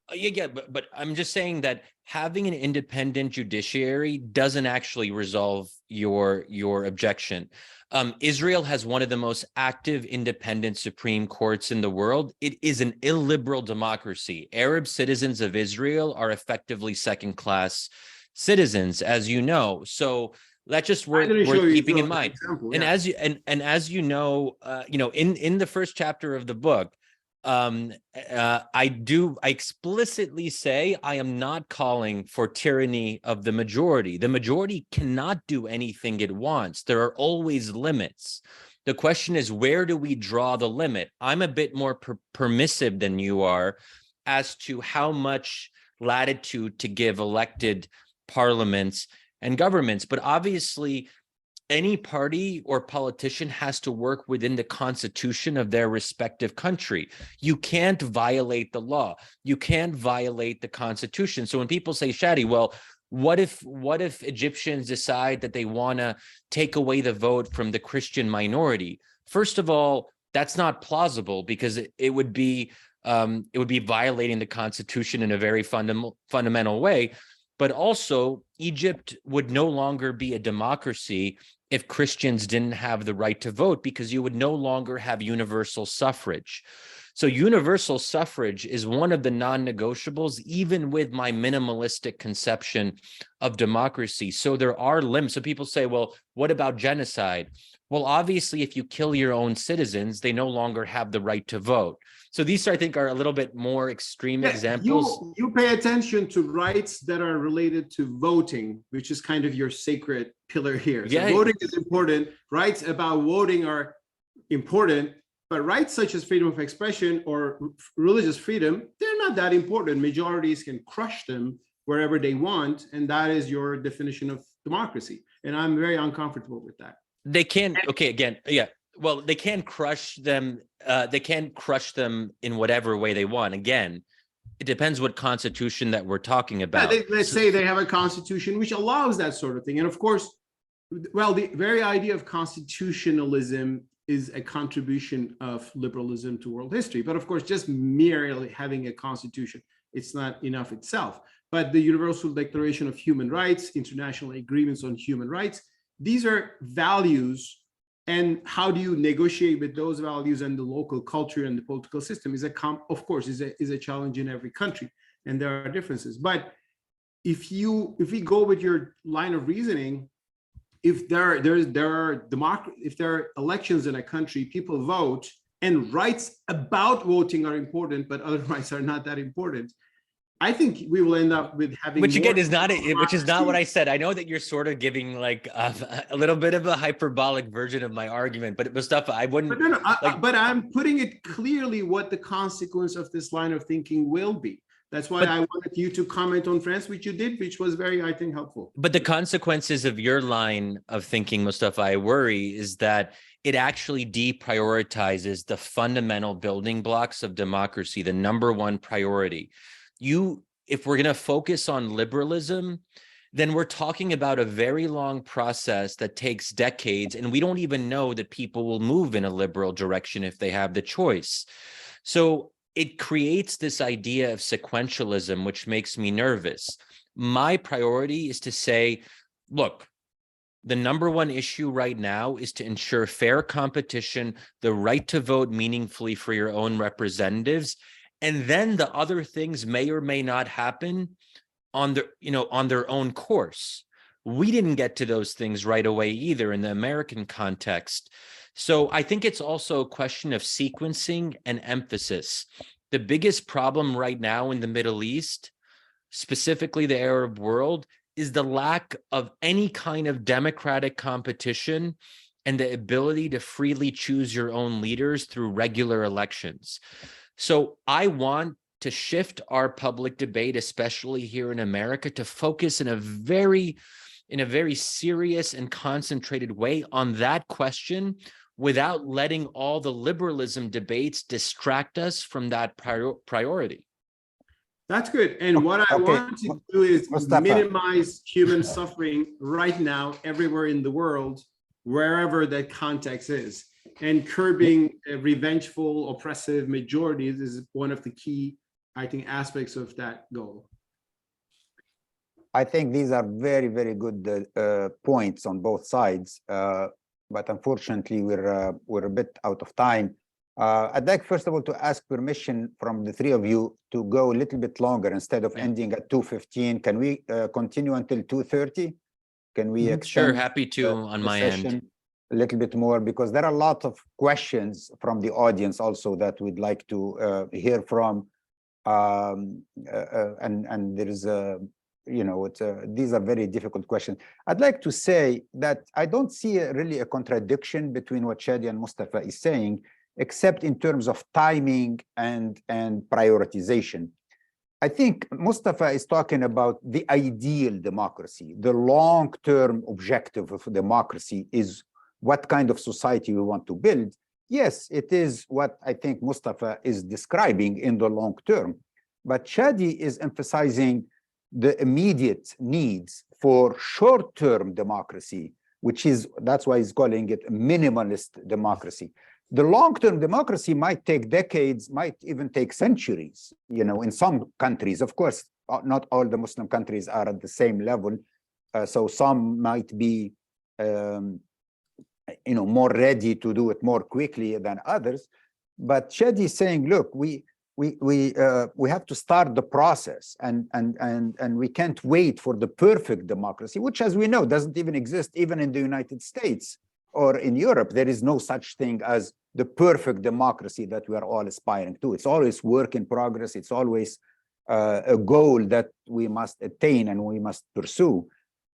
But I'm just saying that having an independent judiciary doesn't actually resolve your objection. Israel has one of the most active independent Supreme Courts in the world. It is an illiberal democracy. Arab citizens of Israel are effectively second-class citizens, as you know. So that's just worth keeping in mind. And as you know, in the first chapter of the book, I explicitly say I am not calling for tyranny of the majority. The majority cannot do anything it wants. There are always limits. The question is, where do we draw the limit? I'm a bit more permissive than you are as to how much latitude to give elected parliaments and governments. But obviously, any party or politician has to work within the constitution of their respective country. You can't violate the law. You can't violate the constitution. So when people say, Shadi, well, what if Egyptians decide that they want to take away the vote from the Christian minority? First of all, that's not plausible, because it would be violating the constitution in a very fundamental way. But also, Egypt would no longer be a democracy if Christians didn't have the right to vote, because you would no longer have universal suffrage. So universal suffrage is one of the non-negotiables, even with my minimalistic conception of democracy. So there are limits. So people say, well, what about genocide? Well, obviously, if you kill your own citizens, they no longer have the right to vote. So these, I think, are a little bit more extreme examples. You pay attention to rights that are related to voting, which is kind of your sacred pillar here. So voting is important. Rights about voting are important, but rights such as freedom of expression or religious freedom, they're not that important. Majorities can crush them wherever they want, and that is your definition of democracy. And I'm very uncomfortable with that. They can, okay, again, yeah. Well, they can crush them. They can crush them in whatever way they want. Again, it depends what constitution that we're talking about. Yeah, let's say they have a constitution which allows that sort of thing. And of course, Well, the very idea of constitutionalism is a contribution of liberalism to world history. But of course, just merely having a constitution, it's not enough itself. But the Universal Declaration of Human Rights, international agreements on human rights, these are values. And how do you negotiate with those values and the local culture and the political system is of course, is a challenge in every country, and there are differences. But if we go with your line of reasoning, if there are elections in a country, people vote, and rights about voting are important, but other rights are not that important, I think we will end up with having, which again is not what I said. I know that you're sort of giving like a little bit of a hyperbolic version of my argument, but Mustafa, I wouldn't. But I'm putting it clearly what the consequence of this line of thinking will be. That's why I wanted you to comment on France, which you did, which was very, I think, helpful. But the consequences of your line of thinking, Mustafa, I worry, is that it actually deprioritizes the fundamental building blocks of democracy, the number one priority. If we're going to focus on liberalism, then we're talking about a very long process that takes decades, and we don't even know that people will move in a liberal direction if they have the choice. So it creates this idea of sequentialism, which makes me nervous. My priority is to say, look, the number one issue right now is to ensure fair competition, the right to vote meaningfully for your own representatives. And then the other things may or may not happen on their own course. We didn't get to those things right away either in the American context. So I think it's also a question of sequencing and emphasis. The biggest problem right now in the Middle East, specifically the Arab world, is the lack of any kind of democratic competition and the ability to freely choose your own leaders through regular elections. So I want to shift our public debate, especially here in America, to focus in a very serious and concentrated way on that question without letting all the liberalism debates distract us from that priority. That's good. And what I want to do is minimize human suffering right now, everywhere in the world, wherever that context is. And curbing revengeful, oppressive majorities is one of the key, I think, aspects of that goal. I think these are very, very good points on both sides. But unfortunately, we're a bit out of time. I'd like, first of all, to ask permission from the three of you to go a little bit longer instead of ending at 2:15. Can we continue until 2:30? Can we extend? Sure, happy to on my end. A little bit more, because there are a lot of questions from the audience also that we'd like to hear from. And there is these are very difficult questions. I'd like to say that I don't see really a contradiction between what Shadi and Mustafa is saying, except in terms of timing and prioritization. I think Mustafa is talking about the ideal democracy. The long-term objective of democracy is what kind of society we want to build. Yes, it is what I think Mustafa is describing in the long term. But Shadi is emphasizing the immediate needs for short-term democracy, that's why he's calling it minimalist democracy. The long-term democracy might take decades, might even take centuries. In some countries, of course, not all the Muslim countries are at the same level. So some might be more ready to do it more quickly than others. But Shadi is saying, look, we have to start the process, and we can't wait for the perfect democracy, which, as we know, doesn't even exist even in the United States or in Europe. There is no such thing as the perfect democracy that we are all aspiring to. It's always work in progress. It's always a goal that we must attain and we must pursue.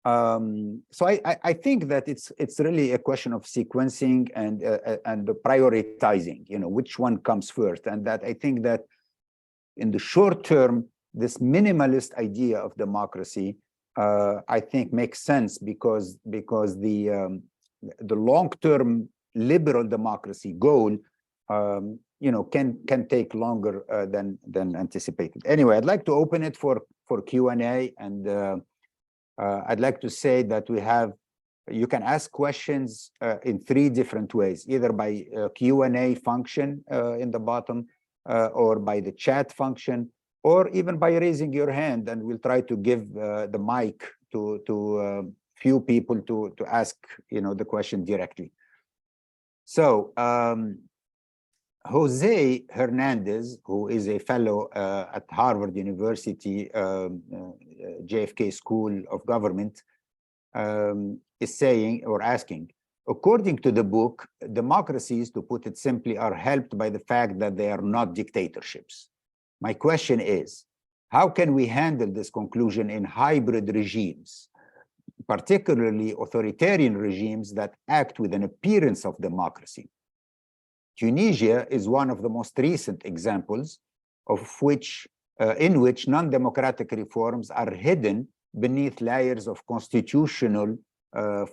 So I think that it's really a question of sequencing and the prioritizing, which one comes first. And that I think that in the short term, this minimalist idea of democracy, I think makes sense because the long-term liberal democracy goal, can take longer than anticipated. Anyway, I'd like to open it for Q&A, and I'd like to say that we have you can ask questions in 3 different ways, either by Q&A function in the bottom, or by the chat function, or even by raising your hand, and we'll try to give the mic to few people to ask, the question directly. So Jose Hernandez, who is a fellow at Harvard University, JFK School of Government, is saying or asking, according to the book, democracies, to put it simply, are helped by the fact that they are not dictatorships. My question is, how can we handle this conclusion in hybrid regimes, particularly authoritarian regimes that act with an appearance of democracy? Tunisia is one of the most recent examples of in which non-democratic reforms are hidden beneath layers of constitutional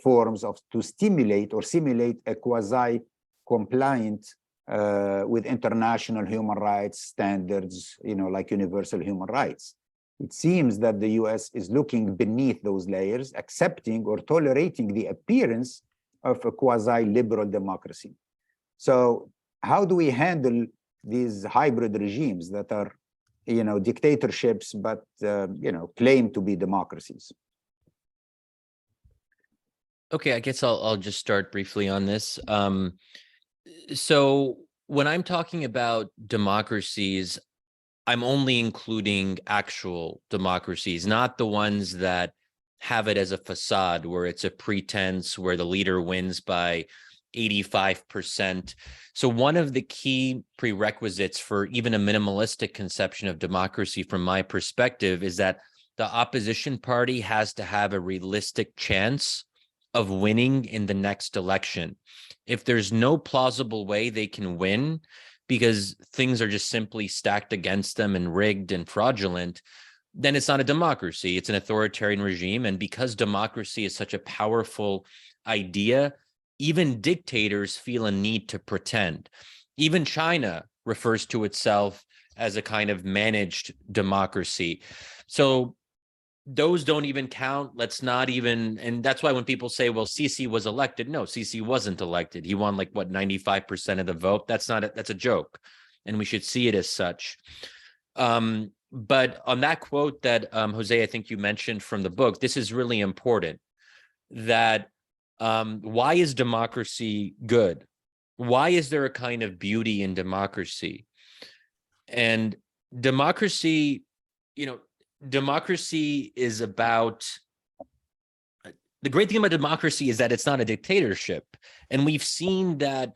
forms to stimulate or simulate a quasi-compliant with international human rights standards, like universal human rights. It seems that the US is looking beneath those layers, accepting or tolerating the appearance of a quasi-liberal democracy. So how do we handle these hybrid regimes that are, dictatorships, but, claim to be democracies? Okay, I guess I'll just start briefly on this. So when I'm talking about democracies, I'm only including actual democracies, not the ones that have it as a facade, where it's a pretense, where the leader wins by 85%. So one of the key prerequisites for even a minimalistic conception of democracy, from my perspective, is that the opposition party has to have a realistic chance of winning in the next election. If there's no plausible way they can win, because things are just simply stacked against them and rigged and fraudulent, then it's not a democracy, it's an authoritarian regime. And because democracy is such a powerful idea, even dictators feel a need to pretend. Even China refers to itself as a kind of managed democracy. So those don't even count. Let's not even, and that's why when people say, well, Sisi was elected, no, Sisi wasn't elected. He won 95% of the vote. That's a joke. And we should see it as such. But on that quote that Jose, I think you mentioned from the book, this is really important, that why is democracy good? Why is there a kind of beauty in democracy? And democracy, democracy is about, the great thing about democracy is that it's not a dictatorship. And we've seen that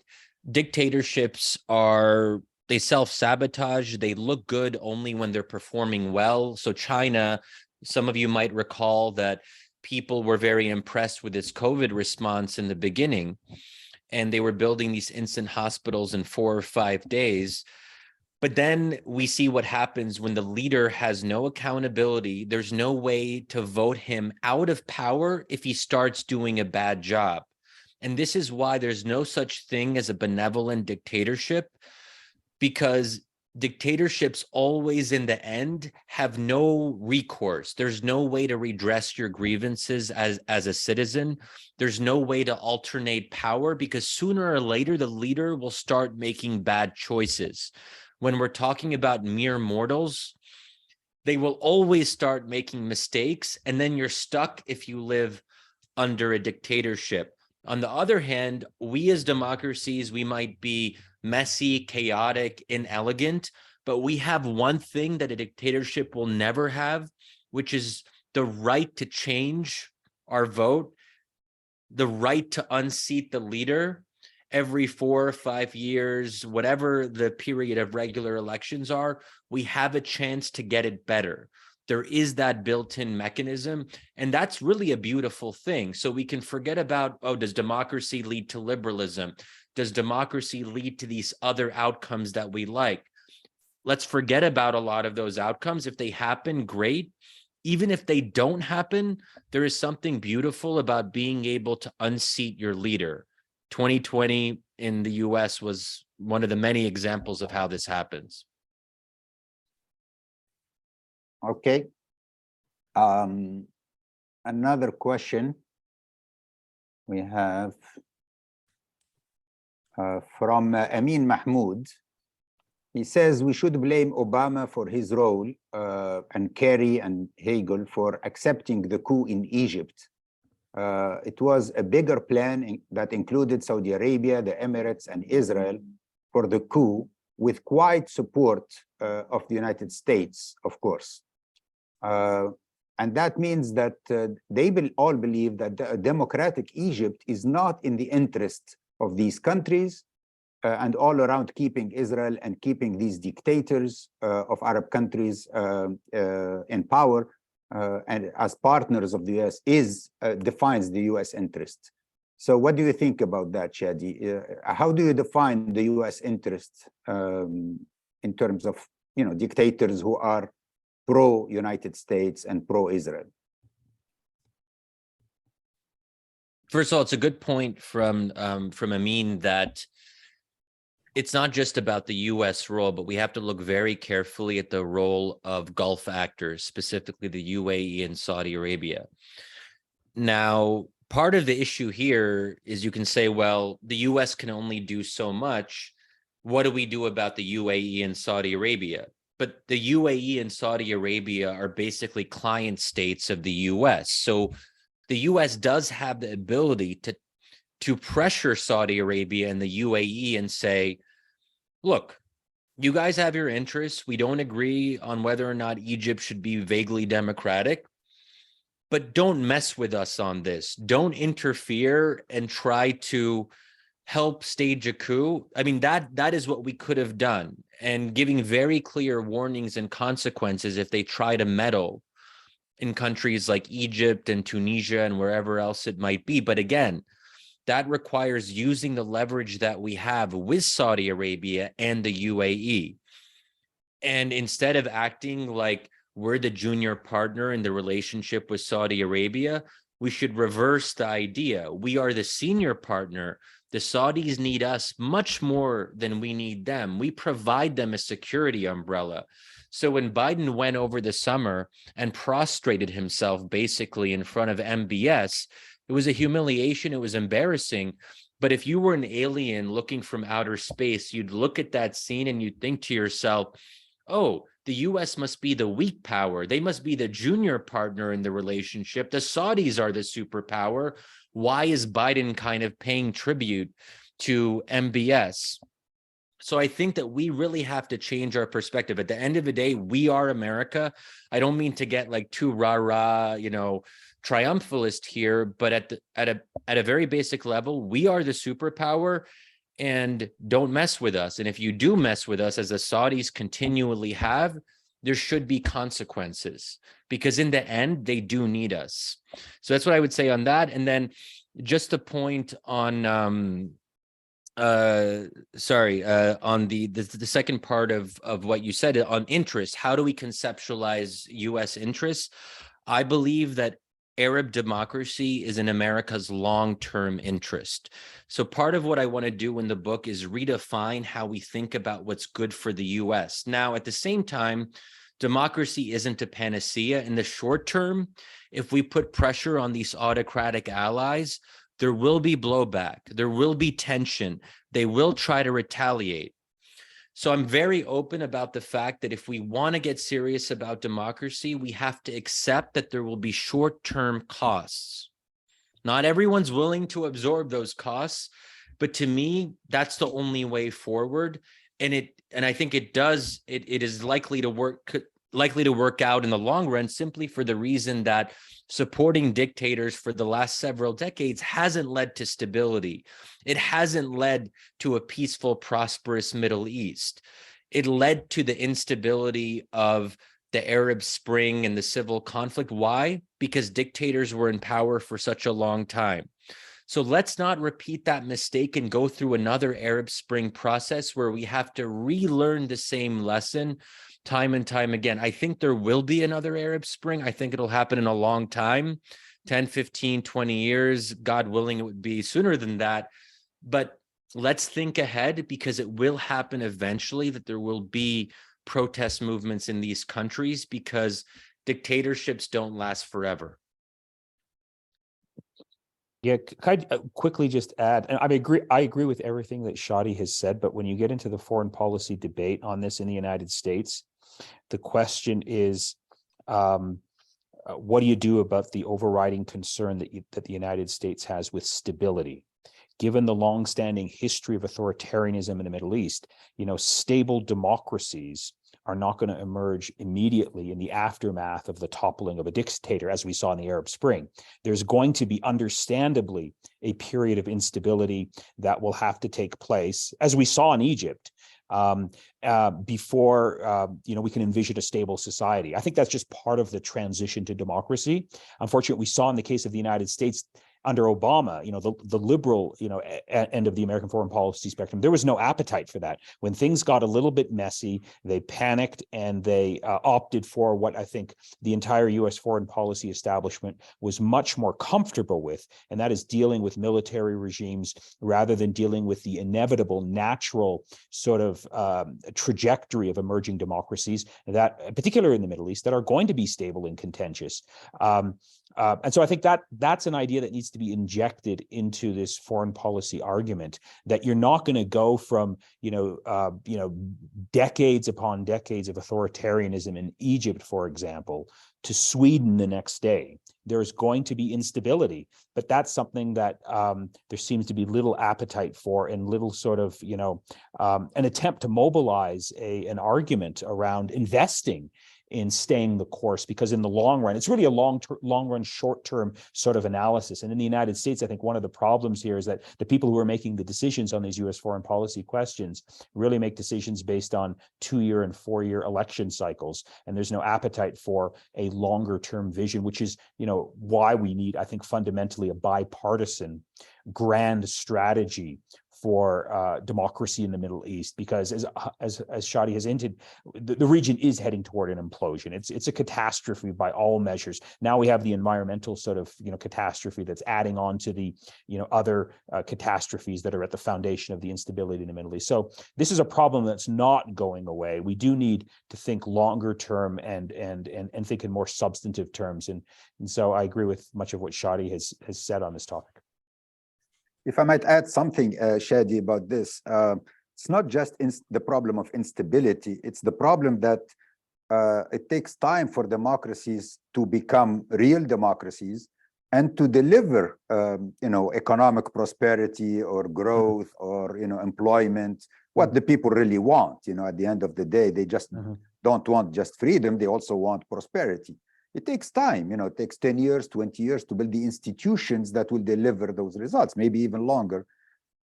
dictatorships they self-sabotage, they look good only when they're performing well. So China, some of you might recall that people were very impressed with its COVID response in the beginning, and they were building these instant hospitals in 4 or 5 days. But then we see what happens when the leader has no accountability. There's no way to vote him out of power if he starts doing a bad job. And this is why there's no such thing as a benevolent dictatorship, because dictatorships always in the end have no recourse. There's no way to redress your grievances as a citizen. There's no way to alternate power, because sooner or later the leader will start making bad choices. When we're talking about mere mortals, they will always start making mistakes, and then you're stuck if you live under a dictatorship. On the other hand, we as democracies, we might be messy, chaotic, inelegant, but we have one thing that a dictatorship will never have, which is the right to change our vote, the right to unseat the leader every 4 or 5 years, whatever the period of regular elections are. We have a chance to get it better. There is that built-in mechanism, and that's really a beautiful thing. So we can forget about, does democracy lead to liberalism? Does democracy lead to these other outcomes that we like? Let's forget about a lot of those outcomes. If they happen, great. Even if they don't happen, there is something beautiful about being able to unseat your leader. 2020 in the US was one of the many examples of how this happens. Okay. Another question We have from Amin Mahmoud. He says we should blame Obama for his role and Kerry and Hagel for accepting the coup in Egypt. It was a bigger plan that included Saudi Arabia, the Emirates, and Israel for the coup, with quite support of the United States, of course. And that means that they will all believe that a democratic Egypt is not in the interest of these countries and all around keeping Israel and keeping these dictators of Arab countries in power and as partners of the US defines the US interest. So what do you think about that, Shadi? How do you define the US interest in terms of, you know, dictators who are pro-United States and pro-Israel? First of all, it's a good point from Amin that it's not just about the U.S. role, but we have to look very carefully at the role of Gulf actors, specifically the UAE and Saudi Arabia. Now, part of the issue here is you can say, well, the U.S. can only do so much. What do we do about the UAE and Saudi Arabia? But the UAE and Saudi Arabia are basically client states of the U.S. So the U.S. does have the ability to pressure Saudi Arabia and the UAE and say, look, you guys have your interests. We don't agree on whether or not Egypt should be vaguely democratic, but don't mess with us on this. Don't interfere and try to help stage a coup. I mean, that is what we could have done, and giving very clear warnings and consequences if they try to meddle in countries like Egypt and Tunisia and wherever else it might be. But again, that requires using the leverage that we have with Saudi Arabia and the UAE. And instead of acting like we're the junior partner in the relationship with Saudi Arabia, we should reverse the idea. We are the senior partner. The Saudis need us much more than we need them. We provide them a security umbrella. So when Biden went over the summer and prostrated himself basically in front of MBS, it was a humiliation. It was embarrassing. But if you were an alien looking from outer space, you'd look at that scene and you'd think to yourself, oh, the US must be the weak power. They must be the junior partner in the relationship. The Saudis are the superpower. Why is Biden kind of paying tribute to MBS? So I think that we really have to change our perspective. At the end of the day, we are America. I don't mean to get like too rah-rah, you know, triumphalist here, but at a very basic level, we are the superpower, and don't mess with us. And if you do mess with us, as the Saudis continually have, there should be consequences, because in the end, they do need us. So that's what I would say on that. And then just a point on on the second part of what you said on interest. How do we conceptualize US interests? I believe that Arab democracy is in America's long-term interest. So part of what I want to do in the book is redefine how we think about what's good for the US. Now, at the same time, democracy isn't a panacea. In the short term, if we put pressure on these autocratic allies, there will be blowback. There will be tension. They will try to retaliate. So I'm very open about the fact that if we want to get serious about democracy, we have to accept that there will be short-term costs. Not everyone's willing to absorb those costs, but to me, that's the only way forward. And I think it is likely to work out in the long run, simply for the reason that supporting dictators for the last several decades hasn't led to stability. It hasn't led to a peaceful, prosperous Middle East. It led to the instability of the Arab Spring and the civil conflict. Why? Because dictators were in power for such a long time. So let's not repeat that mistake and go through another Arab Spring process where we have to relearn the same lesson time and time again. I think there will be another Arab Spring. I think it'll happen in a long time, 10, 15, 20 years. God willing, it would be sooner than that. But let's think ahead, because it will happen eventually, that there will be protest movements in these countries, because dictatorships don't last forever. Yeah, could I quickly just add, and I agree with everything that Shadi has said, but when you get into the foreign policy debate on this in the United States, the question is, what do you do about the overriding concern that the United States has with stability? Given the longstanding history of authoritarianism in the Middle East, stable democracies are not going to emerge immediately in the aftermath of the toppling of a dictator, as we saw in the Arab Spring. There's going to be, understandably, a period of instability that will have to take place, as we saw in Egypt, before we can envision a stable society. I think that's just part of the transition to democracy. Unfortunately, we saw in the case of the United States under Obama, the liberal, end of the American foreign policy spectrum, there was no appetite for that. When things got a little bit messy, they panicked and they opted for what I think the entire U.S. foreign policy establishment was much more comfortable with, and that is dealing with military regimes rather than dealing with the inevitable, natural sort of trajectory of emerging democracies that, particularly in the Middle East, that are going to be stable and contentious. And so I think that's an idea that needs to be injected into this foreign policy argument, that you're not going to go from, decades upon decades of authoritarianism in Egypt, for example, to Sweden the next day. There's going to be instability, but that's something that there seems to be little appetite for, and little sort of, an attempt to mobilize an argument around investing in staying the course, because in the long run, it's really a long run, short-term sort of analysis. And in the United States, I think one of the problems here is that the people who are making the decisions on these U.S. foreign policy questions really make decisions based on 2-year and 4-year election cycles. And there's no appetite for a longer-term vision, which is, why we need, I think, fundamentally a bipartisan grand strategy for democracy in the Middle East, because as Shadi has hinted, the region is heading toward an implosion. It's a catastrophe by all measures. Now we have the environmental sort of catastrophe that's adding on to the other catastrophes that are at the foundation of the instability in the Middle East. So this is a problem that's not going away. We do need to think longer term and think in more substantive terms. And so I agree with much of what Shadi has said on this topic. If I might add something, Shadi, about this, it's not just the problem of instability, it's the problem that it takes time for democracies to become real democracies and to deliver, economic prosperity or growth or, employment, what the people really want. At the end of the day, they just don't want just freedom, they also want prosperity. It takes time, it takes 10 years, 20 years to build the institutions that will deliver those results, maybe even longer.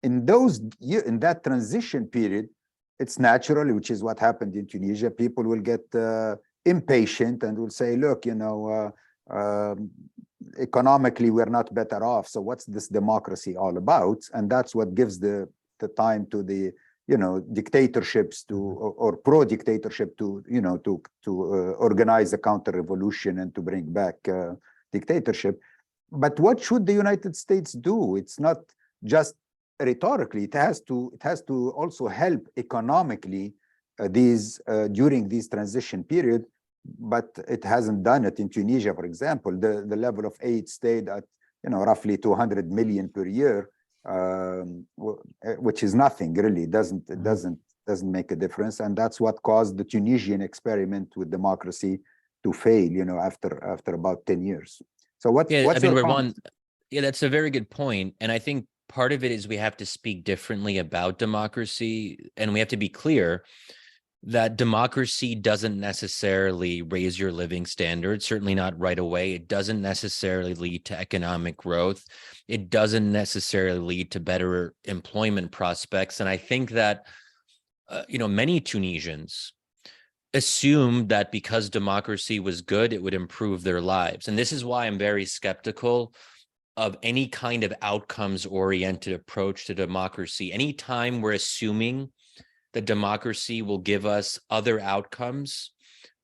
In that transition period, it's natural, which is what happened in Tunisia. People will get impatient and will say, look, economically, we're not better off. So what's this democracy all about? And that's what gives the time to the dictatorships or pro-dictatorship to organize a counter-revolution and to bring back dictatorship. But what should the United States do? It's not just rhetorically. It has to also help economically during this transition period. But it hasn't done it in Tunisia, for example. The level of aid stayed at roughly 200 million per year. Which is nothing really. It doesn't make a difference, and that's what caused the Tunisian experiment with democracy to fail. After about 10 years. So what's your Radwan, that's a very good point, and I think part of it is we have to speak differently about democracy, and we have to be clear that democracy doesn't necessarily raise your living standards, certainly not right away. It doesn't necessarily lead to economic growth. It doesn't necessarily lead to better employment prospects. And I think that, many Tunisians assumed that because democracy was good, it would improve their lives. And this is why I'm very skeptical of any kind of outcomes-oriented approach to democracy. Anytime we're assuming that democracy will give us other outcomes,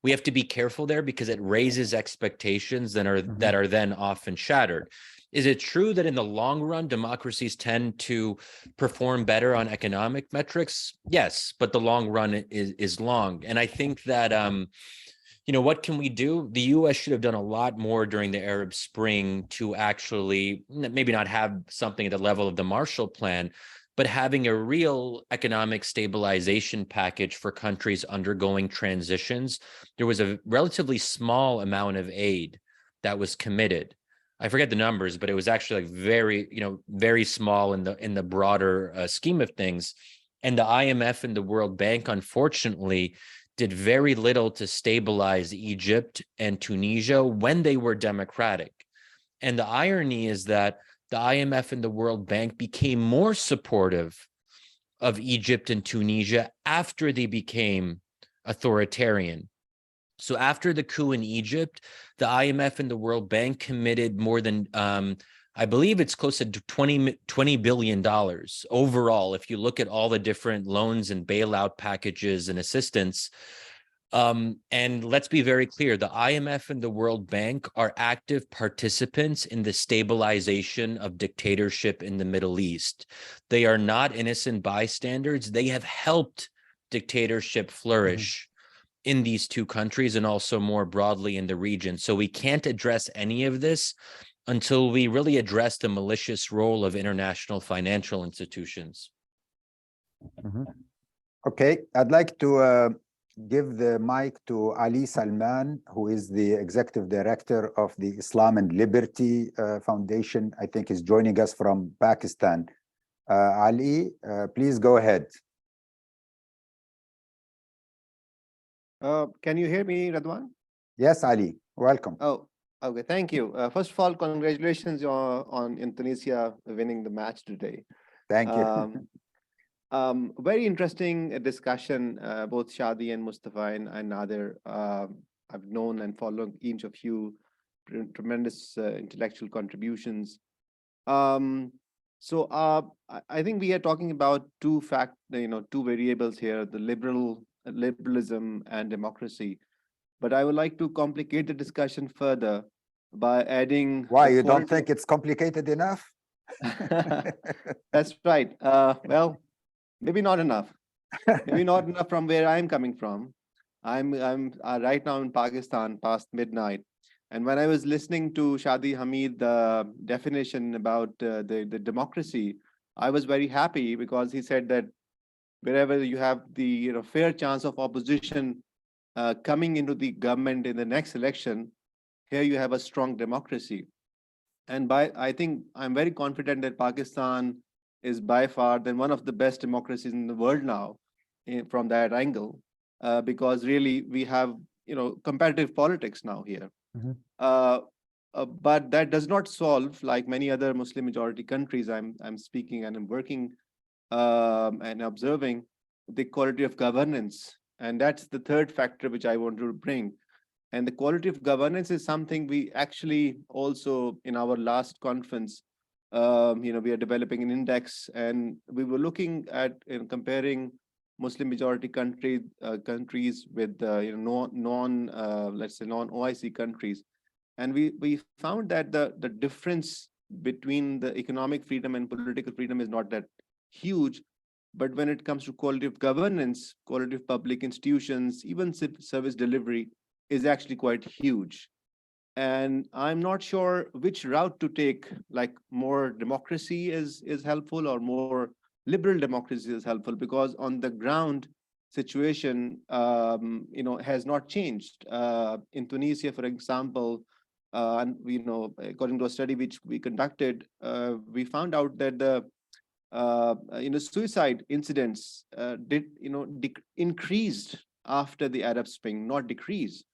we have to be careful there, because it raises expectations that are then often shattered. Is it true that in the long run, democracies tend to perform better on economic metrics? Yes, but the long run is long. And I think that, what can we do? The US should have done a lot more during the Arab Spring to actually maybe not have something at the level of the Marshall Plan, but having a real economic stabilization package for countries undergoing transitions. There was a relatively small amount of aid that was committed. I forget the numbers, but it was actually like very small in the broader scheme of things. And the IMF and the World Bank, unfortunately, did very little to stabilize Egypt and Tunisia when they were democratic. And the irony is that the IMF and the World Bank became more supportive of Egypt and Tunisia after they became authoritarian. So after the coup in Egypt, the IMF and the World Bank committed more than, I believe it's close to $20 billion overall, if you look at all the different loans and bailout packages and assistance. And let's be very clear, the IMF and the World Bank are active participants in the stabilization of dictatorship in the Middle East. They are not innocent bystanders. They have helped dictatorship flourish in these two countries and also more broadly in the region. So we can't address any of this until we really address the malicious role of international financial institutions. Okay, I'd like to give the mic to Ali Salman, who is the Executive Director of the Islam and Liberty Foundation. I think is joining us from Pakistan. Ali, please go ahead. Can you hear me, Radwan? Yes, Ali, welcome. Oh, okay, thank you. First of all, congratulations on Indonesia winning the match today. Thank you. Very interesting discussion, both Shadi and Mustafa and Nader. I've known and followed each of you, tremendous intellectual contributions. So I think we are talking about two variables here: the liberalism and democracy. But I would like to complicate the discussion further by adding. Why, you don't think it's complicated enough? That's right. Well, maybe not enough. Maybe not enough from where I'm coming from. I'm right now in Pakistan past midnight. And when I was listening to Shadi Hamid, the definition about the democracy, I was very happy because he said that wherever you have the fair chance of opposition coming into the government in the next election, here you have a strong democracy. And I think I'm very confident that Pakistan is by far one of the best democracies in the world now from that angle, because really we have competitive politics now here. But that does not solve, like many other Muslim majority countries I'm speaking and I'm working and observing, the quality of governance. And that's the third factor which I want to bring. And the quality of governance is something we actually also, in our last conference, we are developing an index, and we were looking at comparing Muslim majority countries with let's say non-OIC countries. And we found that the difference between the economic freedom and political freedom is not that huge. But when it comes to quality of governance, quality of public institutions, even service delivery is actually quite huge. And I'm not sure which route to take, like more democracy is helpful or more liberal democracy is helpful, because on the ground situation, has not changed. In Tunisia, for example, and according to a study which we conducted, we found out that the suicide incidents increased after the Arab Spring, not decreased.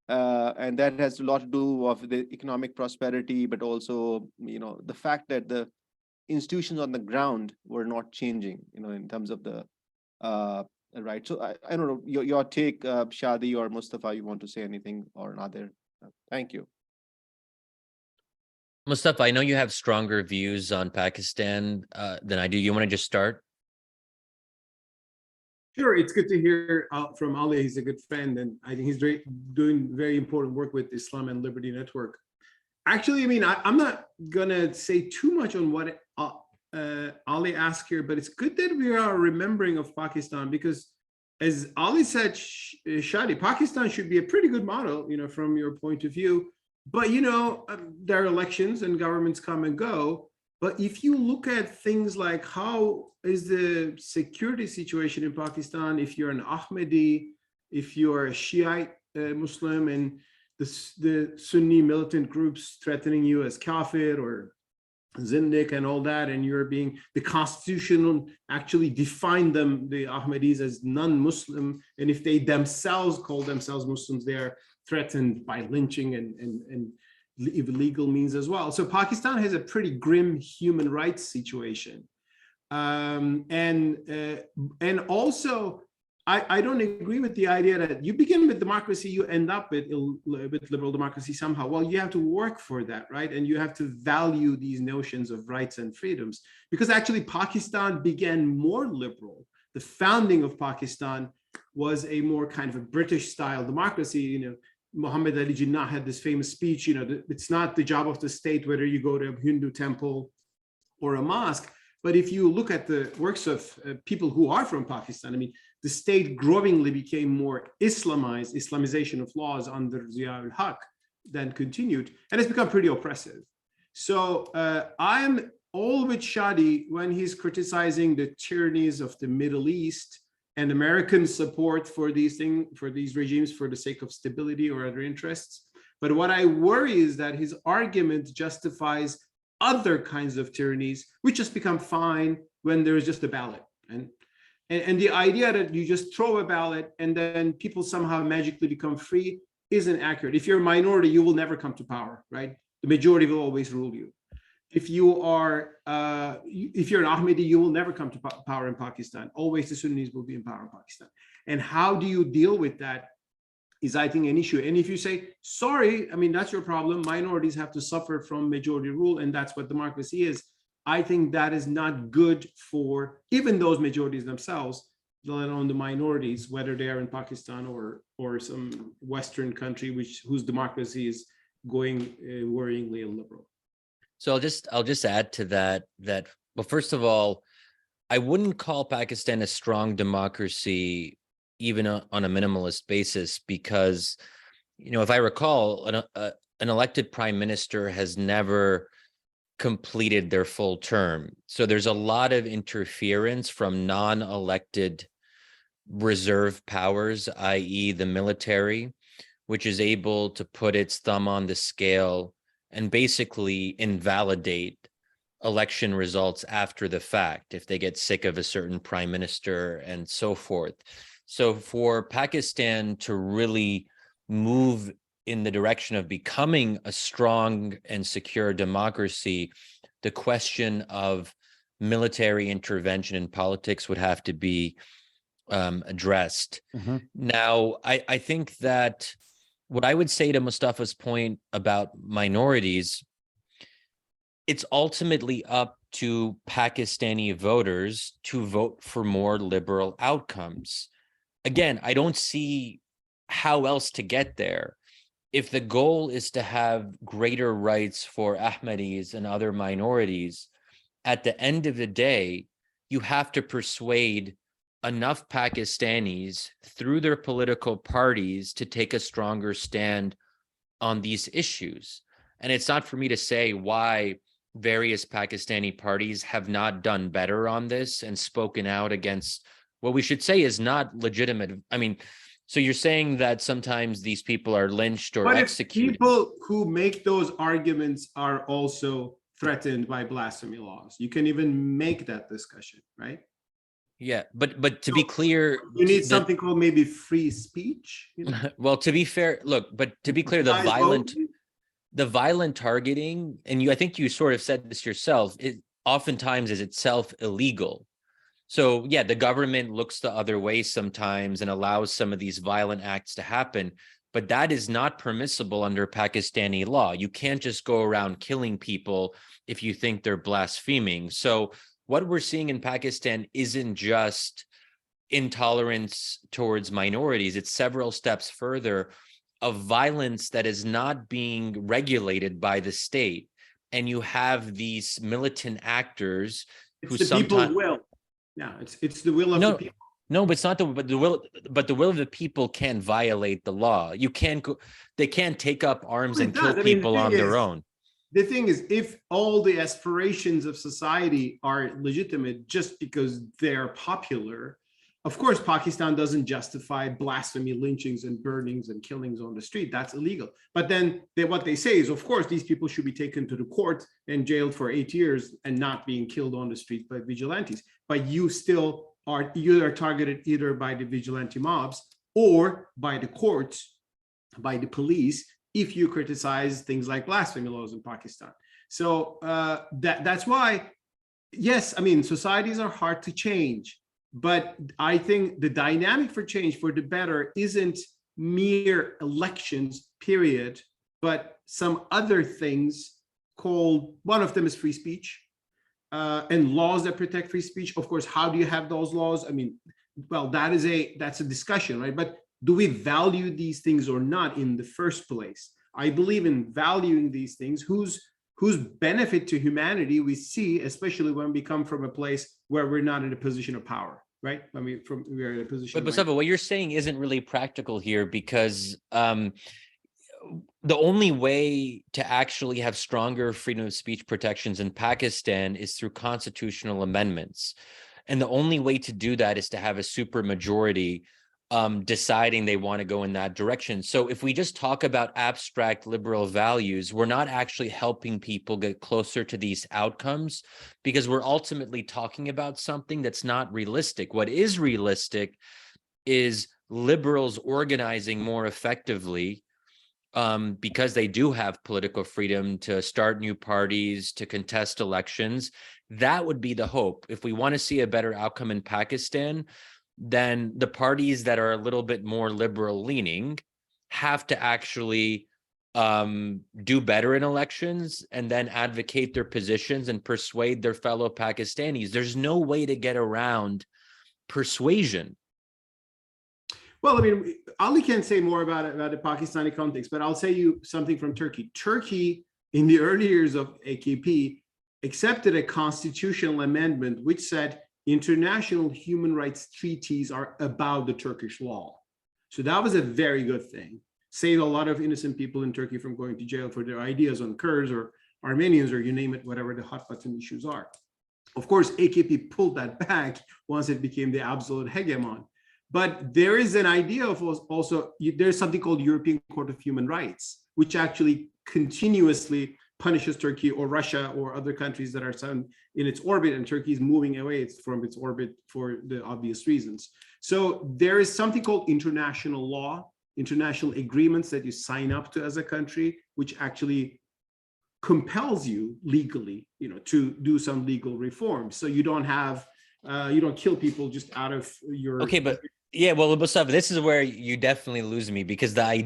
And that has a lot to do with the economic prosperity, but also, the fact that the institutions on the ground were not changing, in terms of the right. So I don't know, your take, Shadi or Mustafa, you want to say anything or another? Thank you. Mustafa, I know you have stronger views on Pakistan than I do. You want to just start? Sure, it's good to hear from Ali. He's a good friend, and I think he's doing very important work with Islam and Liberty Network. Actually, I mean, I'm not gonna say too much on what Ali asked here, but it's good that we are remembering of Pakistan, because as Ali said, Shadi, Pakistan should be a pretty good model, from your point of view. But, there are elections and governments come and go. But if you look at things like how is the security situation in Pakistan, if you're an Ahmadi, if you're a Shiite Muslim, and the Sunni militant groups threatening you as kafir or Zindiq and all that, and the constitution actually defined them, the Ahmadis, as non-Muslim, and if they themselves call themselves Muslims, they are threatened by lynching and illegal means as well. So Pakistan has a pretty grim human rights situation, and also I don't agree with the idea that you begin with democracy, you end up with liberal democracy somehow. Well, you have to work for that, right? And you have to value these notions of rights and freedoms, because actually Pakistan began more liberal. The founding of Pakistan was a more kind of a British style democracy. Muhammad Ali Jinnah had this famous speech, it's not the job of the state whether you go to a Hindu temple or a mosque. But if you look at the works of people who are from Pakistan, the state growingly became more Islamized, Islamization of laws under Zia-ul Haq, then continued, and it's become pretty oppressive. So I'm all with Shadi when he's criticizing the tyrannies of the Middle East and American support for these regimes for the sake of stability or other interests. But what I worry is that his argument justifies other kinds of tyrannies, which just become fine when there is just a ballot. And the idea that you just throw a ballot and then people somehow magically become free isn't accurate. If you're a minority, you will never come to power, right? The majority will always rule you. If you're an Ahmadi, you will never come to power in Pakistan. Always the Sunnis will be in power in Pakistan. And how do you deal with that is, I think, an issue. And if you say, sorry, that's your problem, minorities have to suffer from majority rule, and that's what democracy is, I think that is not good for even those majorities themselves, let alone the minorities, whether they are in Pakistan or some Western country whose democracy is going worryingly illiberal. So I'll just add to that, well, first of all, I wouldn't call Pakistan a strong democracy even on a minimalist basis, because, if I recall, an elected prime minister has never completed their full term. So there's a lot of interference from non-elected reserve powers, i.e. the military, which is able to put its thumb on the scale and basically invalidate election results after the fact if they get sick of a certain prime minister and so forth. So for Pakistan to really move in the direction of becoming a strong and secure democracy, the question of military intervention in politics would have to be addressed. Mm-hmm. Now, I think that what I would say to Mustafa's point about minorities, it's ultimately up to Pakistani voters to vote for more liberal outcomes. Again, I don't see how else to get there. If the goal is to have greater rights for Ahmadis and other minorities, at the end of the day, you have to persuade enough Pakistanis through their political parties to take a stronger stand on these issues. And it's not for me to say why various Pakistani parties have not done better on this and spoken out against what we should say is not legitimate. So you're saying that sometimes these people are lynched or executed. People who make those arguments are also threatened by blasphemy laws. You can even make that discussion, right? Yeah, but to be clear, you need something called maybe free speech. Well, to be fair, look, but to be clear, the violent targeting, and I think you sort of said this yourself, it oftentimes is itself illegal. So yeah, the government looks the other way sometimes and allows some of these violent acts to happen, but that is not permissible under Pakistani law. You can't just go around killing people if you think they're blaspheming. So what we're seeing in Pakistan isn't just intolerance towards minorities. It's several steps further of violence that is not being regulated by the state. And you have these militant actors who sometimes... People's will. Yeah, it's the will of the people. No, but it's not but the will of the people can violate the law. You can't go, they can't take up arms Well, and it kill does. I mean, the people thing on their is- own. The thing is, if all the aspirations of society are legitimate just because they're popular, of course, Pakistan doesn't justify blasphemy, lynchings, and burnings and killings on the street. That's illegal. But then what they say is, of course, these people should be taken to the court and jailed for 8 years and not being killed on the street by vigilantes. But you are targeted either by the vigilante mobs or by the courts, by the police, if you criticize things like blasphemy laws in Pakistan. So that's why, yes, I mean, societies are hard to change, but I think the dynamic for change for the better isn't mere elections, period, but some other things called, one of them is free speech and laws that protect free speech. Of course, how do you have those laws? I mean, well, that's a discussion, right? But do we value these things or not in the first place? I believe in valuing these things, whose benefit to humanity we see, especially when we come from a place where we're not in a position of power, right? I mean, we're in a position. But Mustafa, what you're saying isn't really practical here, because the only way to actually have stronger freedom of speech protections in Pakistan is through constitutional amendments. And the only way to do that is to have a supermajority deciding they want to go in that direction. So if we just talk about abstract liberal values, we're not actually helping people get closer to these outcomes, because we're ultimately talking about something that's not realistic. What is realistic is liberals organizing more effectively, because they do have political freedom to start new parties, to contest elections. That would be the hope. If we want to see a better outcome in Pakistan, then the parties that are a little bit more liberal leaning have to actually do better in elections and then advocate their positions and persuade their fellow Pakistanis. There's no way to get around persuasion. Well, I mean, Ali can say more about the Pakistani context, but I'll say you something from Turkey. Turkey, in the early years of AKP, accepted a constitutional amendment which said international human rights treaties are above the Turkish law. So that was a very good thing. Saved a lot of innocent people in Turkey from going to jail for their ideas on Kurds or Armenians or you name it, whatever the hot button issues are. Of course, AKP pulled that back once it became the absolute hegemon. But there is an idea of also, there's something called European Court of Human Rights, which actually continuously punishes Turkey or Russia or other countries that are in its orbit, and Turkey is moving away from its orbit for the obvious reasons. So there is something called international law, international agreements that you sign up to as a country, which actually compels you legally, to do some legal reforms. So you don't have, you don't kill people just out of your. Okay, but yeah, well, Mustafa, this is where you definitely lose me, because the idea